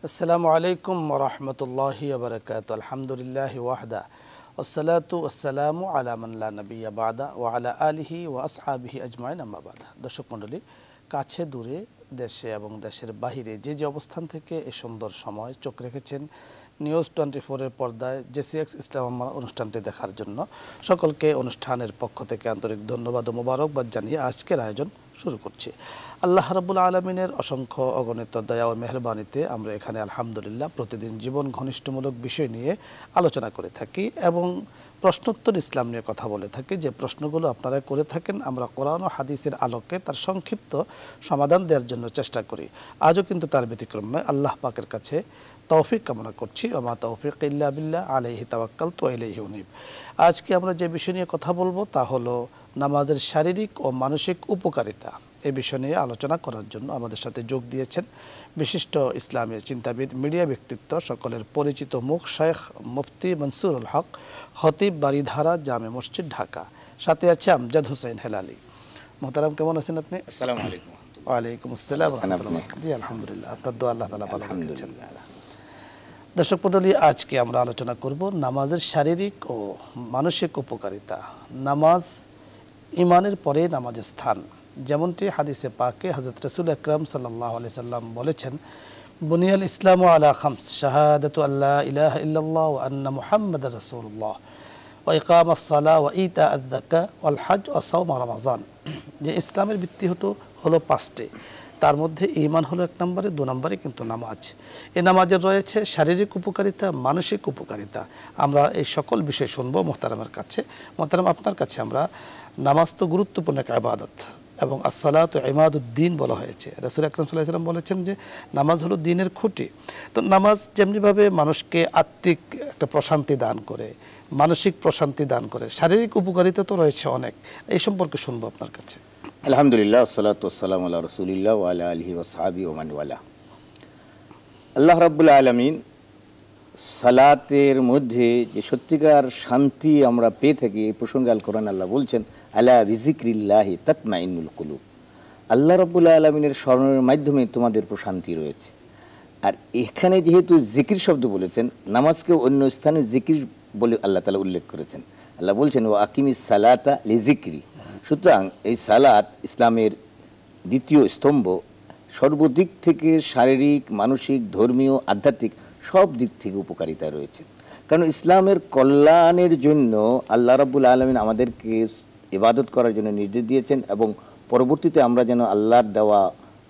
আসসালামু আলাইকুম ওয়া রাহমাতুল্লাহি ওয়া বারাকাতুহু। আলহামদুলিল্লাহি ওয়াহদা ওয়াসসালাতু ওয়াসসালামু আলা মান লা নাবিয়্যা বা'দা ওয়া আলা আলিহি ওয়া আসহাবিহি আজমাইন আম্মা বা'দ। দর্শক মণ্ডলী, কাছে দূরে, দেশে এবং দেশের বাহিরে যে অবস্থান থেকে এই সুন্দর সময় চোখ রেখেছেন নিউজ 24 এর পর্দায় জেসিএক্স ইসলাম আমার অনুষ্ঠানটি দেখার জন্য সকলকে অনুষ্ঠানের পক্ষ থেকে আন্তরিক ধন্যবাদ ও মোবারকবাদ জানিয়ে আজকের আয়োজন শুরু করছি। আল্লাহ রাব্বুল আলামিনের অসংখ্য অগণিত দয়া ও মেহেরবানিতে আমরা এখানে আলহামদুলিল্লাহ প্রতিদিন জীবন ঘনিষ্ঠমূলক বিষয় নিয়ে আলোচনা করে থাকি এবং প্রশ্নোত্তর ইসলাম নিয়ে কথা বলে থাকি। যে প্রশ্নগুলো আপনারা করে থাকেন আমরা কোরআন ও হাদিসের আলোকে তার সংক্ষিপ্ত সমাধান দেওয়ার জন্য চেষ্টা করি। আজও কিন্তু তার ব্যতিক্রম নয়। আল্লাহ পাকের কাছে তৌফিক কামনা করছি। ওমা তৌফিক ইল্লা বিল্লাহ আলাইহি তাওয়াক্কালতু ওয়া ইলাইহি উনীব। আজকে আমরা যে বিষয় নিয়ে কথা বলবো তা হলো নামাজের শারীরিক ও মানসিক উপকারিতা। এই বিষয় নিয়ে আলোচনা করার জন্য আমাদের সাথে যোগ দিয়েছেন বিশিষ্ট ইসলামী চিন্তাবিদ, মিডিয়া ব্যক্তিত্ব, সকলের পরিচিত মুখ শেখ মুফতি মনসুরুল হক, খতিব বারিধারা জামে মসজিদ ঢাকা। সাথে আছে আমজাদ হোসেন হেলালি। মোহতারাম, কেমন আছেন আপনি? আসসালামু আলাইকুম। ওয়ালাইকুম আসসালাম। জি আলহামদুলিল্লাহ, আপনার দোয়া আল্লাহ তাআলা ভালো রেখেছেন। দর্শক মণ্ডলী, আজকে আমরা আলোচনা করব নামাজের শারীরিক ও মানসিক উপকারিতা। নামাজ ইমানের পরে নামাজের স্থান। যেমনটি হাদিসে পাকে হযরত রাসূল আকরাম সাল্লাল্লাহু আলাইহি সাল্লাম বলেছেন, বুনিয়াল ইসলামু আলা খামস, শাহাদাতু আল্লা ইলাহা ইল্লাল্লাহ ওয়া আন্না মুহাম্মাদার রাসূলুল্লাহ ওয়া ইকামাস সালাহ ওয়া ইতাআয যাকাত ওয়াল হজ ওয়া সাওম রমাযান। যে ইসলামের ভিত্তি হলো পাঁচটি, তার মধ্যে ঈমান হলো এক নম্বরে, দু নম্বরে কিন্তু নামাজ। এই নামাজের রয়েছে শারীরিক উপকারিতা, মানসিক উপকারিতা। আমরা এই সকল বিষয় শুনবো মোহতারামের কাছে। মোহতারাম, আপনার কাছে আমরা, নামাজ তো গুরুত্বপূর্ণ এক ইবাদত এবং আসসালাতু ইমাদুদ্দিন বলা হয়েছে। রাসূল আকরাম সাল্লাল্লাহু আলাইহি ওয়াসাল্লাম বলেছেন যে নামাজ হলো দ্বীনের খুঁটি। তো নামাজ যেমনিভাবে মানুষকে আত্মিক একটা প্রশান্তি দান করে, মানসিক প্রশান্তি দান করে, শারীরিক উপকারিতা তো রয়েছে অনেক। এই সম্পর্কে শুনবো আপনার কাছে। আলহামদুলিল্লাহ, আসসালাতু ওয়াসসালামু আলা রাসূলিল্লাহ ওয়া আলা আলিহি ওয়া সাহবিহি ওয়া মান ওয়ালা। আল্লাহ রাব্বুল আলামিন সালাতের মধ্যে যে সত্যিকার শান্তি আমরা পেয়ে থাকি, এই প্রসঙ্গে আল কোরআন আল্লাহ বলছেন, আলা বিযিকরিল্লাহি তাতমাইন্নুল কুলুব। আল্লাহ রাব্বুল আলামিনের স্মরণের মাধ্যমে তোমাদের প্রশান্তি রয়েছে। আর এখানে যেহেতু জিকির শব্দ বলেছেন, নামাজকে অন্য স্থানে জিকির বলে আল্লাহ তাআলা উল্লেখ করেছেন। আল্লাহ বলছেন, ওয়া আকিমিস সালাতা লিযিকরি। সুতরাং এই সালাত ইসলামের দ্বিতীয় স্তম্ভ। সর্বদিক থেকে শারীরিক, মানসিক, ধর্মীয়, আধ্যাত্মিক সব দিক থেকে উপকারিতা রয়েছে। কারণ ইসলামের কল্যাণের জন্য আল্লাহ রাব্বুল আলামিন আমাদেরকে ইবাদত করার জন্য নির্দেশ দিয়েছেন এবং পরবর্তীতে আমরা যেন আল্লাহর দেওয়া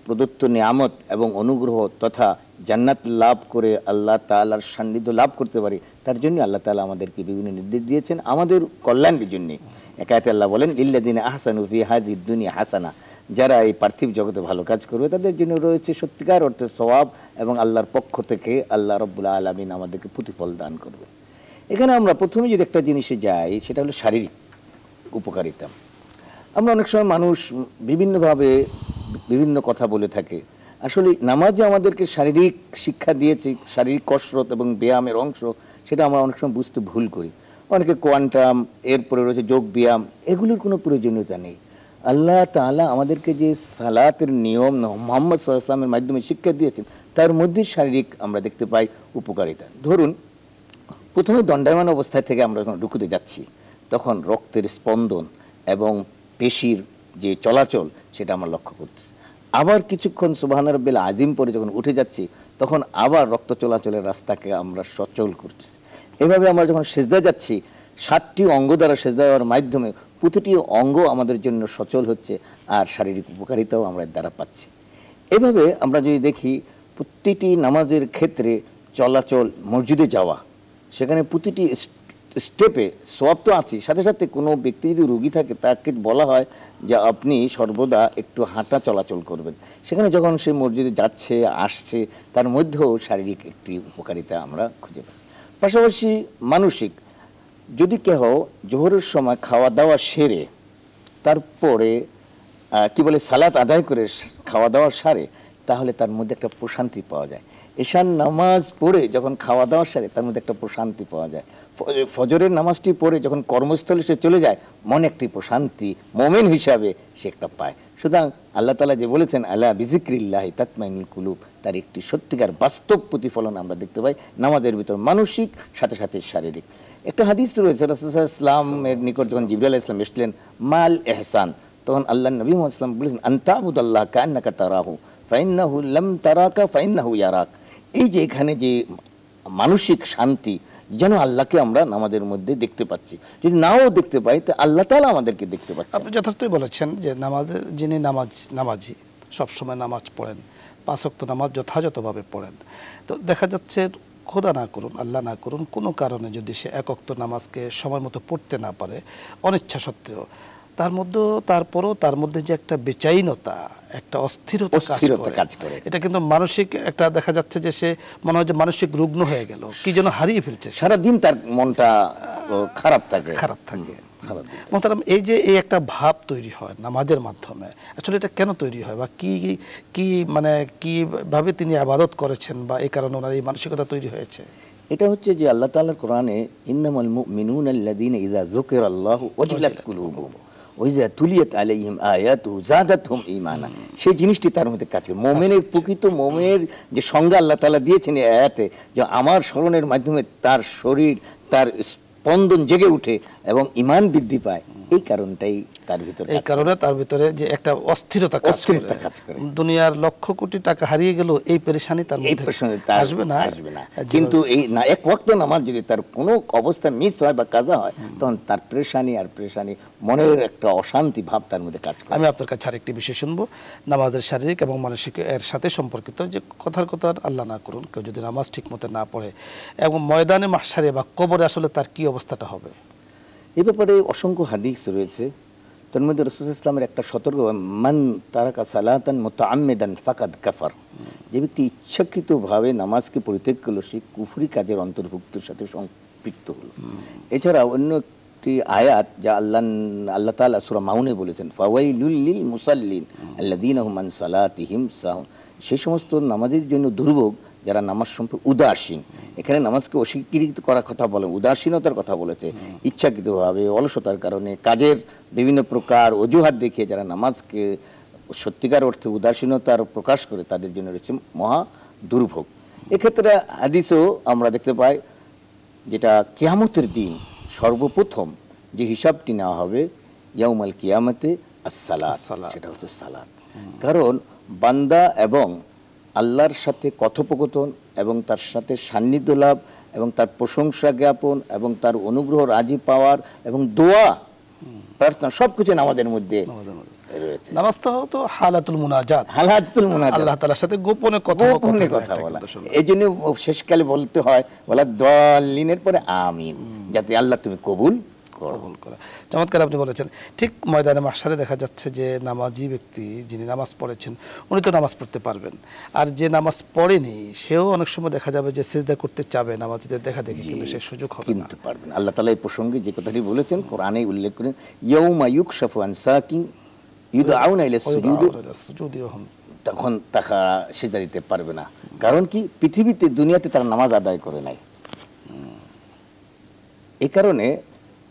প্রদত্ত নিয়ামত এবং অনুগ্রহ তথা জান্নাত লাভ করে আল্লাহ তাআলার সান্নিধ্য লাভ করতে পারি, তার জন্য আল্লাহ তাআলা আমাদেরকে বিভিন্ন নির্দেশ দিয়েছেন আমাদের কল্যাণের জন্য। একাতে আল্লাহ বলেন, লিল্লাযিনা আহসানু ফি হাযিহিদ দুনিয়া হাসানা। যারা এই পার্থিব জগতে ভালো কাজ করবে তাদের জন্য রয়েছে সত্যিকার অর্থে সওয়াব এবং আল্লাহর পক্ষ থেকে আল্লাহ রাব্বুল আলামিন আমাদেরকে প্রতিফল দান করবে। এখানে আমরা প্রথমে যদি একটা জিনিসে যাই, সেটা হলো শারীরিক উপকারিতা। আমরা অনেক সময় মানুষ বিভিন্নভাবে বিভিন্ন কথা বলে থাকে। আসলে নামাজ যে আমাদেরকে শারীরিক শিক্ষা দিয়েছে, শারীরিক কসরত এবং ব্যায়ামের অংশ, সেটা আমরা অনেক সময় বুঝতে ভুল করি। অনেকে কোয়ান্টাম, এরপরে রয়েছে যোগ ব্যায়াম, এগুলোর কোনো প্রয়োজনীয়তা নেই। আল্লাহ তাআলা আমাদেরকে যে সালাতের নিয়ম মুহাম্মদ সাল্লাল্লাহু আলাইহি ওয়াসাল্লামের মাধ্যমে শিক্ষা দিয়েছেন, তার মধ্যে শারীরিক আমরা দেখতে পাই উপকারিতা। ধরুন, প্রথমে দণ্ডায়মান অবস্থায় থেকে আমরা যখন রুকুতে যাচ্ছি, তখন রক্তের স্পন্দন এবং পেশির যে চলাচল সেটা আমরা লক্ষ্য করতেছি। আবার কিছুক্ষণ সুবহান রাব্বিল আজিম পরে যখন উঠে যাচ্ছি, তখন আবার রক্ত চলাচলের রাস্তাকে আমরা সচল করতেছি। এভাবে আমরা যখন সিজদায় যাচ্ছি, 7টি অঙ্গ দ্বারা সিজদা দেওয়ার মাধ্যমে প্রতিটি অঙ্গ আমাদের জন্য সচল হচ্ছে আর শারীরিক উপকারিতাও আমরা এর দ্বারা পাচ্ছি। এভাবে আমরা যদি দেখি, প্রতিটি নামাজের ক্ষেত্রে চলাচল, মসজিদে যাওয়া, সেখানে প্রতিটি স্টেপে সওয়াব তো আছে, সাথে সাথে কোনো ব্যক্তি যদি রোগী থাকে তাকে বলা হয় যে আপনি সর্বদা একটু হাঁটা চলাচল করবেন। সেখানে যখন সে মসজিদে যাচ্ছে আসছে, তার মধ্যেও শারীরিক একটি উপকারিতা আমরা খুঁজে পাই। পাশাপাশি মানসিক, যদি কেহ জোহরের সময় খাওয়া দাওয়া সেরে তারপরে সালাত আদায় করে খাওয়া দাওয়া সারে, তাহলে তার মধ্যে একটা প্রশান্তি পাওয়া যায়। এশার নামাজ পড়ে যখন খাওয়া দাওয়ার সাথে তার মধ্যে একটা প্রশান্তি পাওয়া যায়। ফজরের নামাজটি পড়ে যখন কর্মস্থলে সে চলে যায় মনে একটি প্রশান্তি মোমেন হিসাবে সে একটা পায়। সুতরাং আল্লাহ তাআলা যে বলেছেন আলা বিযিকরিল্লাহি তাতমাইনুল কুলুব, তার একটি সত্যিকার বাস্তব প্রতিফলন আমরা দেখতে পাই নামাজের ভিতর, মানসিক সাথে সাথে শারীরিক। একটা হাদিস রয়েছে, রাসূলুল্লাহ সাল্লাল্লাহু আলাইহি ওয়াসাল্লামের নিকট যখন জিবরাইল আলাইহিস সালাম এসেছিলেন মাল ইহসান, তখন আল্লাহ নবী মুহাম্মদ সাল্লাল্লাহু আলাইহি ওয়াসাল্লাম বলেছেন আনতাবুদাল্লাহ কান্নাকা তারাহু ফাইন্নাহু লাম তারাকা ফাইন্নাহু ইয়ারাক। এই যে এখানে যে মানসিক শান্তি, যেন আল্লাহকে আমরা নামাজের মধ্যে দেখতে পাচ্ছি, যদি নাও দেখতে পাই তো আল্লাহ তাআলা আমাদেরকে দেখতে পাচ্ছেন। আপনি যথার্থই বলেছেন যে নামাজে যিনি নামাজি সবসময় নামাজ পড়েন, 5 ওয়াক্ত নামাজ যথাযথভাবে পড়েন, তো দেখা যাচ্ছে খোদা না করুন, আল্লাহ না করুন, কোনো কারণে যদি সে 1 ওয়াক্ত নামাজকে সময় মতো পড়তে না পারে অনিচ্ছা সত্ত্বেও, তারপরও তার মধ্যে যে একটা বেচাইনতা, একটা অস্থিরতা কাজ করে, এটা কিন্তু মানসিক একটা দেখা যাচ্ছে যে সে মনে হয় যে মানসিক রুগ্ন হয়ে গেল, কি যেন হারিয়ে ফেলছে, সারাদিন তার মনটা খারাপ থাকে। মোহতারাম, এই যে এই একটা ভাব তৈরি হয় নামাজের মাধ্যমে, আসলে এটা কেন তৈরি হয় বা কি মানে কিভাবে তিনি ইবাদত করেছেন বা এই কারণে ওনার এই মানসিকতা তৈরি হয়েছে? এটা হচ্ছে যে আল্লাহ তাআলার কোরআনে ইন্নামাল মুমিনুনা আল্লাযীনা ইযা যুকিরাল্লাহু ওয়াজিলাত কুলুবুহুম ওয়া ইযা তুলিয়াত আলাইহিম আয়াতুহু যাদাতহুম ঈমানা, সেই জিনিসটি তার মধ্যে কাজ করে। মুমিনের প্রকৃত মুমিনের যে সংজ্ঞা আল্লাহ তাআলা দিয়েছেন এই আয়াতে, যে আমার স্মরণের মাধ্যমে তার শরীর, তার স্পন্দন জেগে ওঠে এবং ঈমান বৃদ্ধি পায়, এই কারণটাই তার ভিতরে, এই কারণে তার ভিতরে যে একটা অস্থিরতা কাজ করে। দুনিয়ার লক্ষ কোটি টাকা হারিয়ে গেল, এই পেরেশানি তার মধ্যে আসবে না। কিন্তু এই না 1 ওয়াক্ত নামাজ যদি তার কোনো অবস্থা মিস হয় বা কাজা হয়, তখন তার পেরেশানি মনের একটা অশান্তি ভাব তার মধ্যে কাজ করে। আমি আপনার কাছে আরেকটি বিষয় শুনবো, নামাজের শারীরিক এবং মানসিক এর সাথে সম্পর্কিত, যে কথার কথা আল্লাহ না করুন কেউ যদি নামাজ ঠিক মতো না পড়ে এবং ময়দানে মাহশারে বা কবরে আসলে তার কি অবস্থাটা হবে? এই ব্যাপারে অসংখ্য হাদিস রয়েছে। তার মধ্যে রাসূলুল্লাহ সাল্লাল্লাহু আলাইহি ওয়াসাল্লামের একটা সতর্ক, মান তারাকা সালাতান মুতাআম্মিদান ফাকাদ কাফার, যে ব্যক্তি ইচ্ছাকৃতভাবে নামাজকে পরিত্যাগ করলো সে কুফরি কাজের অন্তর্ভুক্তের সাথে সম্পৃক্ত হলো। এছাড়া অন্য একটি আয়াত যা আল্লাহ তাআলা সূরা মাউনে বলেছেন ফাওয়াইলুল লিল মুসাল্লিন আল্লাযীনা হুম আন সালাতিহিম সাহুন, সেই সমস্ত নামাজের জন্য দুর্ভোগ যারা নামাজ সম্পর্কে উদাসীন। এখানে নামাজকে অস্বীকৃত করার কথা বলে, উদাসীনতার কথা বলেছে। ইচ্ছাকৃতভাবে অলসতার কারণে কাজের বিভিন্ন প্রকার অজুহাত দেখিয়ে যারা নামাজকে সত্যিকার অর্থে উদাসীনতার প্রকাশ করে, তাদের জন্য রয়েছে মহা দুর্ভোগ। এক্ষেত্রে হাদিসও আমরা দেখতে পাই, যেটা কিয়ামতের দিন সর্বপ্রথম যে হিসাবটি নেওয়া হবে ইয়াউমাল কিয়ামতে as-সালাত, সেটা হচ্ছে সালাত। কারণ বান্দা এবং আল্লাহর সাথে কথোপকথন এবং তার সাথে সান্নিধ্য লাভ এবং তার প্রশংসা জ্ঞাপন এবং তার অনুগ্রহ রাজি পাওয়ার এবং দোয়া প্রার্থনা সবকিছু নামাজের মধ্যে রয়েছে। নামাজ তো হালাতুল মুনাজাত, আল্লাহ তাআলার সাথে গোপনে কথা বলা। এই জন্য শেষকালে বলতে হয় ওয়ালা দাল্লিনের পরে আমিন, যাতে আল্লাহ তুমি কবুল করা। চমৎকার আপনি বলেছেন। ঠিক ময়দানে মাহশারে দেখা যাচ্ছে যে নামাজি ব্যক্তি যিনি নামাজ পড়েছেন উনি তো নামাজ পড়তে পারবেন, আর যে নামাজ পড়েনি সেও অনেক সময় দেখা যাবে যে সিজদা করতে চাবে নামাজীদের দেখা দেখি, কিন্তু সে সুযোগ হবে না, কিন্তু পারবে না। আল্লাহ তাআলা এই প্রসঙ্গে যে কথাটি বলেছেন কোরআনে উল্লেখ করেন ইয়াউমা ইউকশাফু আন সাকিন ইউদআউনা ইলা সুজুদি, তখন তারা সিজদা দিতে পারবে না। কারণ কি? পৃথিবীতে দুনিয়াতে তারা নামাজ আদায় করে নাই। এই কারণে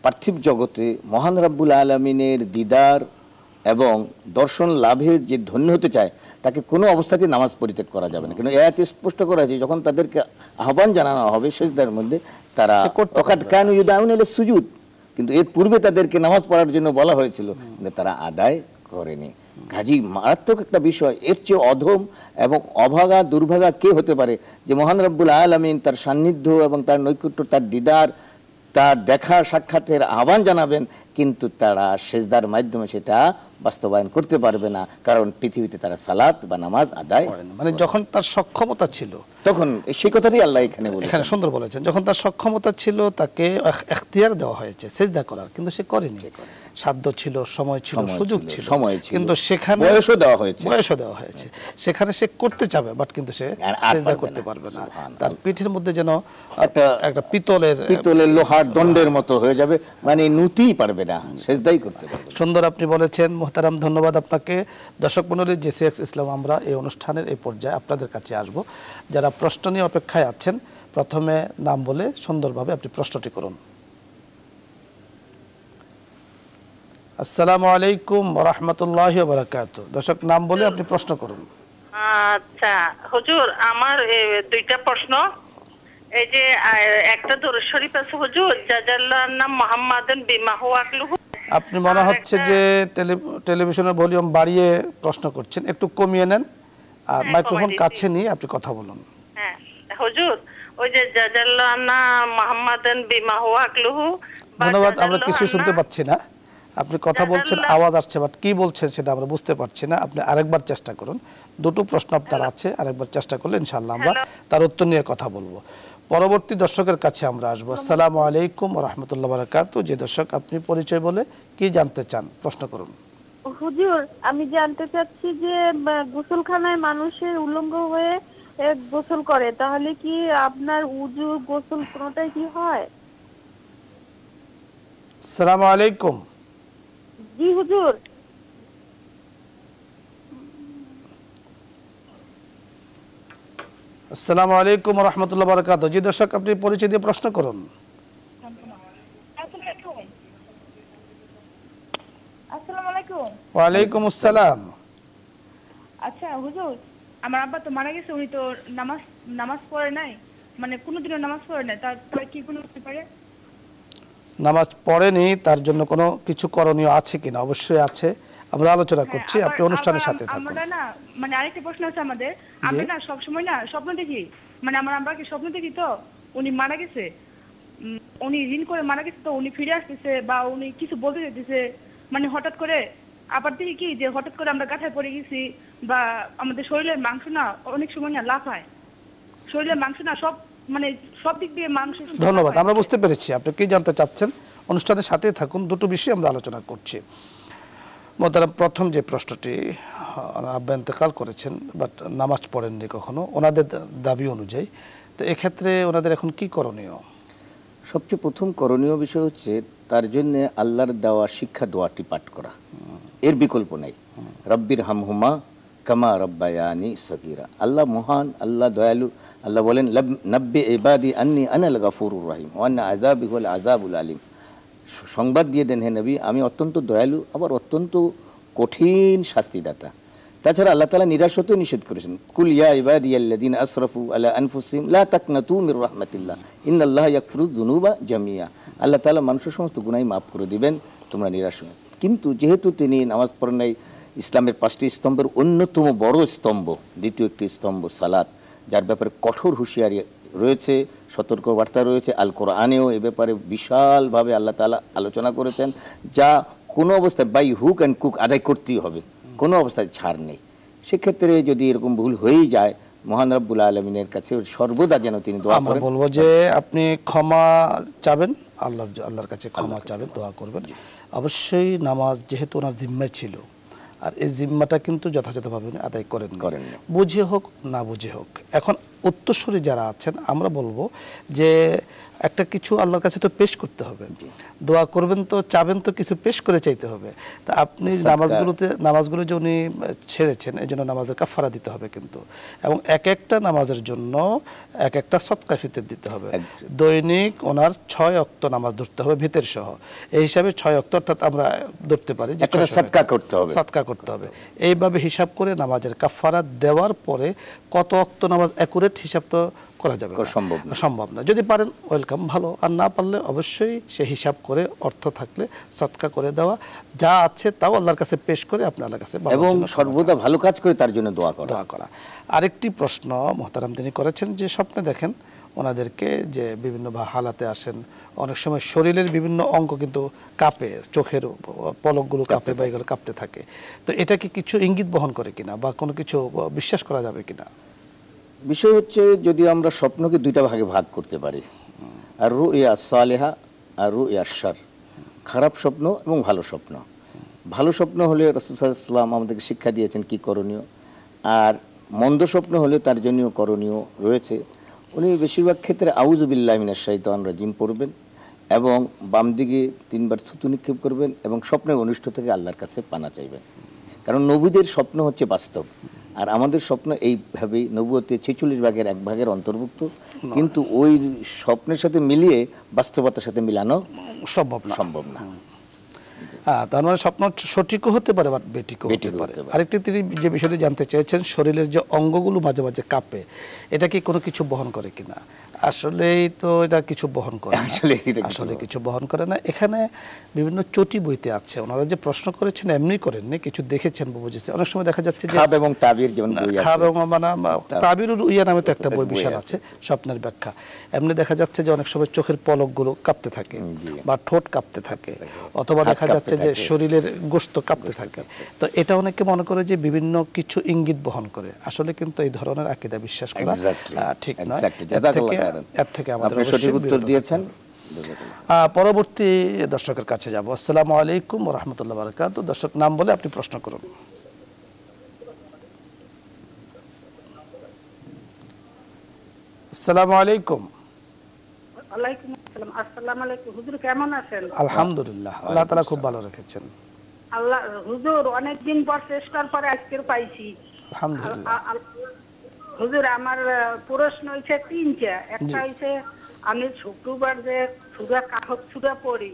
পার্থিব জগতে মহান রাব্বুল আলামিনের দিদার এবং দর্শন লাভের যে ধন্য হতে চায় তাকে কোনো অবস্থাতে নামাজ পরিত্যাগ করা যাবে না। কিন্তু এতে স্পষ্ট করা আছে যখন তাদেরকে আহ্বান জানানো হবে সিজদার মধ্যে, তারা ওয়াকাদ কানু ইউদআউনা ইলা সুজুদ, কিন্তু এর পূর্বে তাদেরকে নামাজ পড়ার জন্য বলা হয়েছিল, কিন্তু তারা আদায় করেনি। কাজী মারাত্মক একটা বিষয়। এর চেয়ে অধম এবং অভাগা দুর্ভাগা কে হতে পারে যে মহান রাব্বুল আলামিন তার সান্নিধ্য এবং তার নৈকট্য, তার দিদার, তার দেখা সাক্ষাতের আহ্বান জানাবেন, কিন্তু তারা সেজদার মাধ্যমে সেটা বাস্তবায়ন করতে পারবে না, কারণ পৃথিবীতে তারা সালাত বা নামাজ আদায় মানে যখন তার সক্ষমতা ছিল তখন সেই কথাটাই আল্লাহ এখানে সুন্দর বলেছেন, যখন তার সক্ষমতা ছিল তাকে এখতিয়ার দেওয়া হয়েছে সেজদা করার, কিন্তু সে করেনি। সাধ্য ছিল, সময় ছিল, সুযোগ ছিল, কিন্তু সেখানে বয়সও দেওয়া হয়েছে, সেখানে সে করতে চাবে বাট কিন্তু সে সেজদা করতে পারবে না। তার পিঠের মধ্যে যেন একটা পিতলের লোহার দণ্ডের মতো হয়ে যাবে, মানে নুতিই পারবে না, সেজদাই করতে পারবে। সুন্দর আপনি বলেছেন মোহতারাম, ধন্যবাদ আপনাকে। দর্শক মণ্ডলী, জেসিএক্স ইসলাম আমরা এই অনুষ্ঠানের এই পর্যায়ে আপনাদের কাছে আসব। যারা প্রশ্ন নিয়ে অপেক্ষায় আছেন, প্রথমে নাম বলে সুন্দরভাবে আপনি প্রশ্নটি করুন। আসসালামু আলাইকুম ওয়া রাহমাতুল্লাহি ওয়া বারাকাতুহু। দর্শক, নাম বলে আপনি প্রশ্ন করুন। আচ্ছা হুজুর, আমার দুইটা প্রশ্ন। এই যে একটা দরুদ শরীফ আছে হুজুর, জাজাল্লাহর নাম মুহাম্মাদান বিমা হুয়া আকলুহু। আপনি মনে হচ্ছে যে টেলিভিশনের ভলিউম বাড়িয়ে প্রশ্ন করছেন, একটু কমিয়ে নেন আর মাইক্রোফোন কাছে নিয়ে আপনি কথা বলুন। হ্যাঁ হুজুর, ওই যে জাজাল্লাহর নাম মুহাম্মাদান বিমা হুয়া আকলুহু। ধন্যবাদ, আমরা কিছু শুনতে পাচ্ছি না। আপনি কথা বলছেন, আওয়াজ আসছে, বাট কি বলছেন সেটা আমরা বুঝতে পারছি না। আপনি আরেকবার চেষ্টা করুন। দুটো প্রশ্ন আপনার আছে, আরেকবার চেষ্টা করলে ইনশাআল্লাহ আমরা তার উত্তর নিয়ে কথা বলবো। পরবর্তী দর্শকের কাছে আমরা আসবো। আসসালামু আলাইকুম ওয়া রাহমাতুল্লাহি ওয়া বারাকাতুহু। যে দর্শক, আপনি পরিচয় বলে কি জানতে চান, প্রশ্ন করুন। হুজুর, আমি জানতে চাচ্ছি যে গোসলখানায় মানুষের উলঙ্গ হয়ে গোসল করে, তাহলে কি আপনার উযু গোসল কোনটাই কি হয়? আসসালামু আলাইকুম। জি হুজুর। আসসালামু আলাইকুম ওয়া রাহমাতুল্লাহি ওয়া বারাকাতুহু। জি দর্শক, আপনি পরিচয় দিয়ে প্রশ্ন করুন। আসসালামু আলাইকুম। ওয়া আলাইকুম আসসালাম। আচ্ছা হুজুর, আমার আব্বা তো মারা গেছে, উনি তো নামাজ পড়ে নাই, মানে কোনোদিনও নামাজ পড়ে নাই, তার কি কোনো হতে পারে? নামাজ পড়েনি, তার জন্য কোনো কিছু করণীয় আছে কিনা? অবশ্যই আছে, আমরা আলোচনা করছি, আপনি অনুষ্ঠানের সাথে থাকুন। আমরা না, মানে আরেকটা প্রশ্ন আছে আমাদের। আমরা না সবসময় না স্বপ্ন দেখি, মানে আমার আব্বাকে স্বপ্ন দেখি, তো উনি মারা গেছে, উনি ঋণ করে মারা গেছে, তো উনি ফিরে আসতেছে বা উনি কিছু বলতে যেতেছে, মানে হঠাৎ করে আবার দেখি কি যে হঠাৎ করে আমরা গাথায় পড়ে গেছি, বা আমাদের শরীরের মাংস না অনেক সময় না লাফায়, শরীরের মাংস না সব, মানে সব দিক দিয়ে মাংস। ধন্যবাদ, আমরা বুঝতে পেরেছি আপনি কি জানতে চাচ্ছেন। অনুষ্ঠানের সাথে থাকুন, দুটো বিষয় আমরা আলোচনা করছি। মোহতারাম, প্রথম যে প্রশ্নটি, আব্বা ইন্তেকাল করেছেন বাট নামাজ পড়েননি কখনো, ওনাদের দাবি অনুযায়ী, তো এক্ষেত্রে ওনাদের এখন কি করণীয়? সবচেয়ে প্রথম করণীয় বিষয় হচ্ছে তার জন্য আল্লাহর দেওয়া শিক্ষা দোয়াটি পাঠ করা, এর বিকল্প নেই। রব্বির হামহুমা কামা রব্বায়ানি সগীরা। আল্লাহ মহান, আল্লাহ দয়ালু। আল্লাহ বলেন, নব্বি ইবাদি আন্নি আনাল গাফুরুর রহিম ওয়া আন্না আযাবি হুয়াল আযাবুল আলিম। সংবাদ দিয়ে দেন হে নবী, আমি অত্যন্ত দয়ালু, আবার অত্যন্ত কঠিন শাস্তিদাতা। তাছাড়া আল্লাহ তাআলা নিরাশ হতেও নিষেধ করেছেন। কুল ইয়া ইবাদিয়াল্লাযিনা আসরাফু আলা আনফুসিহিম লা তাকনাতু মির রাহমাতিল্লাহ ইন্নাল্লাহা ইয়াগফিরুয যুনুবা জামিয়া। আল্লাহ তাআলা মানুষের সমস্ত গুনাহ মাফ করে দিবেন, তোমরা নিরাশ হও। কিন্তু যেহেতু তিনি নামাজ পড়েন নাই, ইসলামের 5টি স্তম্ভের অন্যতম বড় স্তম্ভ, দ্বিতীয় একটি স্তম্ভ সালাত, যার ব্যাপারে কঠোর হুঁশিয়ারি রয়েছে, সতর্কবার্তা রয়েছে। আল কোরআনেও এ ব্যাপারে বিশালভাবে আল্লাহ তাআলা আলোচনা করেছেন, যা কোনো অবস্থায় বাই হুক অ্যান্ড কুক আদায় করতেই হবে, কোনো অবস্থায় ছাড় নেই। সেক্ষেত্রে যদি এরকম ভুল হয়েই যায়, মহান রব্বুল আলমিনের কাছে সর্বদা যেন তিনি দোয়া করেন। আমরা বলবো যে আপনি ক্ষমা চাবেন, আল্লাহর কাছে ক্ষমা চাবেন, দোয়া করবেন। অবশ্যই নামাজ যেহেতু ওনার জিম্মায় ছিল, আর এই জিম্মাটা কিন্তু যথাযথভাবে উনি আদায় করেন, বুঝে হোক না বুঝে হোক। এখন উত্তরসূরি যারা আছেন, আমরা বলবো যে একটা কিছু আল্লাহর কাছে তো পেশ করতে হবে, দোয়া করবেন তো, চাবেন তো কিছু পেশ করে চাইতে হবে। তা আপনি নামাজগুলো যে উনি ছেড়েছেন, এই জন্য নামাজের কাফারা দিতে হবে কিন্তু, এবং এক একটা নামাজের জন্য এক একটা সদকা ফিতর দিতে হবে। দৈনিক ওনার 6 ওয়াক্ত নামাজ ধরতে হবে ভিতর সহ, এই হিসাবে 6 ওয়াক্ত, অর্থাৎ আমরা ধরতে পারি যে সদকা করতে হবে। এইভাবে হিসাব করে নামাজের কাফারা দেওয়ার পরে কত ওয়াক্ত নামাজ অ্যাকুরেট হিসাব তো করা যাবে সম্ভব না। যদি পারেন ওয়েলকাম, ভালো, আর না পারলে অবশ্যই সে হিসাব করে অর্থ থাকলে সদকা করে দেওয়া, যা আছে তাও আল্লাহর কাছে পেশ করে আপনি আল্লাহর কাছে, এবং সর্বদা ভালো কাজ করে তার জন্য দোয়া করা। আরেকটি প্রশ্ন মোহতারাম তিনি করেছেন যে স্বপ্নে দেখেন ওনাদেরকে যে বিভিন্ন হালাতে আসেন, অনেক সময় শরীরের বিভিন্ন অঙ্গ কিন্তু কাঁপে, চোখের পলকগুলো কাঁপে বা এগুলো কাঁপতে থাকে, তো এটা কি কিছু ইঙ্গিত বহন করে কিনা বা কোনো কিছু বিশ্বাস করা যাবে কিনা? বিষয় হচ্ছে, যদি আমরা স্বপ্নকে দুইটা ভাগে ভাগ করতে পারি, আর রুইয়া সালেহা আর রুইয়া শার। খারাপ স্বপ্ন এবং ভালো স্বপ্ন। ভালো স্বপ্ন হলে রাসূল সাল্লাল্লাহু আলাইহি ওয়াসাল্লাম আমাদেরকে শিক্ষা দিয়েছেন কি করণীয়, আর মন্দ স্বপ্ন হলে তার জন্য করণীয় রয়েছে। উনি বেশিরভাগ ক্ষেত্রে আউযু বিল্লাহি মিনাশ শাইতানির রাজিম পড়বেন এবং বাম দিকে 3 বার থুতু নিক্ষেপ করবেন এবং স্বপ্নের অনিষ্ট থেকে আল্লাহর কাছে পানা চাইবেন। কারণ নবীদের স্বপ্ন হচ্ছে বাস্তব, আর আমাদের স্বপ্ন এইভাবেই নবুয়তে 46 ভাগের 1 ভাগের অন্তর্ভুক্ত, কিন্তু ওই স্বপ্নের সাথে মিলিয়ে বাস্তবতার সাথে মিলানো সম্ভব না। তার মানে স্বপ্ন সঠিকও হতে পারে বা বেঠিকও হতে পারে। আরেকটি তিনি যে বিষয়টি জানতে চেয়েছেন, শরীরের যে অঙ্গগুলো মাঝে মাঝে কাঁপে, এটা কি কোনো কিছু বহন করে কিনা? আসলেই তো এটা কিছু বহন করে না, আসলে কিছু বহন করে না। এখানে বিভিন্ন চটি বইতে আছে, ওনারা যে প্রশ্ন করেছেন এমনি করেননি, কিছু দেখেছেন বুঝেছে। অনেক সময় দেখা যাচ্ছে যে খাব এবং তাবির, যেমন খাব এবং তাবিরুর ইয়া নামে তো একটা বই বিশাল আছে স্বপ্নের ব্যাখ্যা। এমনি দেখা যাচ্ছে যে অনেক সময় চোখের পলকগুলো কাঁপতে থাকে বা ঠোঁট কাঁপতে থাকে, অথবা দেখা যাচ্ছে যে শরীরের গোশত কাঁপতে থাকে। তো এটা অনেকে মনে করে যে বিভিন্ন কিছু ইঙ্গিত বহন করে, আসলে কিন্তু এই ধরনের আকীদা বিশ্বাস করা ঠিক নয়। এর থেকে আমাদের সঠিক উত্তর দিয়েছেন। পরবর্তী দর্শকের কাছে যাব। আসসালামু আলাইকুম ওয়া রাহমাতুল্লাহি ওয়া বারাকাতুহু। দর্শক নাম বলে আপনি প্রশ্ন করুন। আসসালামু আলাইকুম। ওয়ালাইকুম আসসালাম। আসসালামু আলাইকুম হুজুর, কেমন আছেন? আলহামদুলিল্লাহ, আল্লাহ তাআলা খুব ভালো রেখেছেন। আল্লাহ হুজুর, অনেকদিন পর চেষ্টার পরে আজকের পাইছি, আলহামদুলিল্লাহ। হুজুর আমার প্রশ্ন হইছে 3টা। একটা হইছে আমি শুক্রবার যে সূরা কাহফ সূরা পড়ি,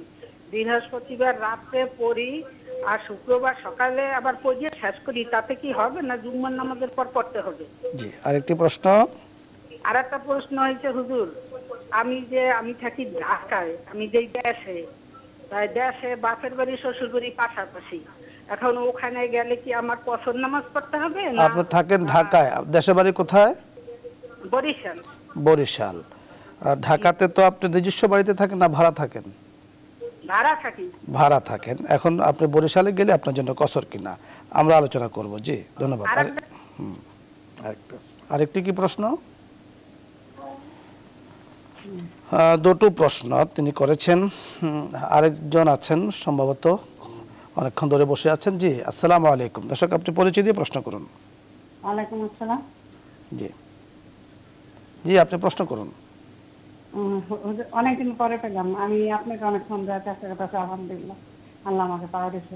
বৃহস্পতিবার রাতে পড়ি আর শুক্রবার সকালে আবার পড়িয়ে শেষ করি, তাতে কি হবে না জুম্মার নামাজের পর পড়তে হবে? জি। আরেকটি প্রশ্ন। আরেকটা প্রশ্ন হইছে হুজুর, আমি থাকি ঢাকায়, আমি যেই দেশে, তাই দেশে বাপের বাড়ি শ্বশুর বাড়ি পাশাপাশি, এখন ওখানে গেলে কি আমার পছর নামাজ পড়তে হবে? আপনি থাকেন ঢাকায়, দেশের বাড়ি কোথায়? বরিশাল। বরিশাল। আর ঢাকাতে তো আপনি নিজস্ব বাড়িতে থাকেন না ভাড়া থাকেন? ভাড়া থাকি। ভাড়া থাকেন। এখন আপনি বরিশালে গেলে আপনার জন্য কসর কিনা আমরা আলোচনা করব। জি, ধন্যবাদ। আরেকটি কি প্রশ্ন? দুটো প্রশ্ন তিনি করেছেন। আরেকজন আছেন সম্ভবত, অনেকক্ষণ ধরে বসে আছেন। জি, আসসালামু আলাইকুম। দর্শক আপনি পরিচয় দিয়ে প্রশ্ন করুন। ওয়ালাইকুম আসসালাম। জি জি, আপনি প্রশ্ন করুন। অনেকদিন পরে পেলাম, আমি আপনাকে অনেকক্ষণ ধরে চেষ্টা করতেছি, আলহামদুলিল্লাহ আল্লাহ আমাকে পাওয়া দিয়েছে।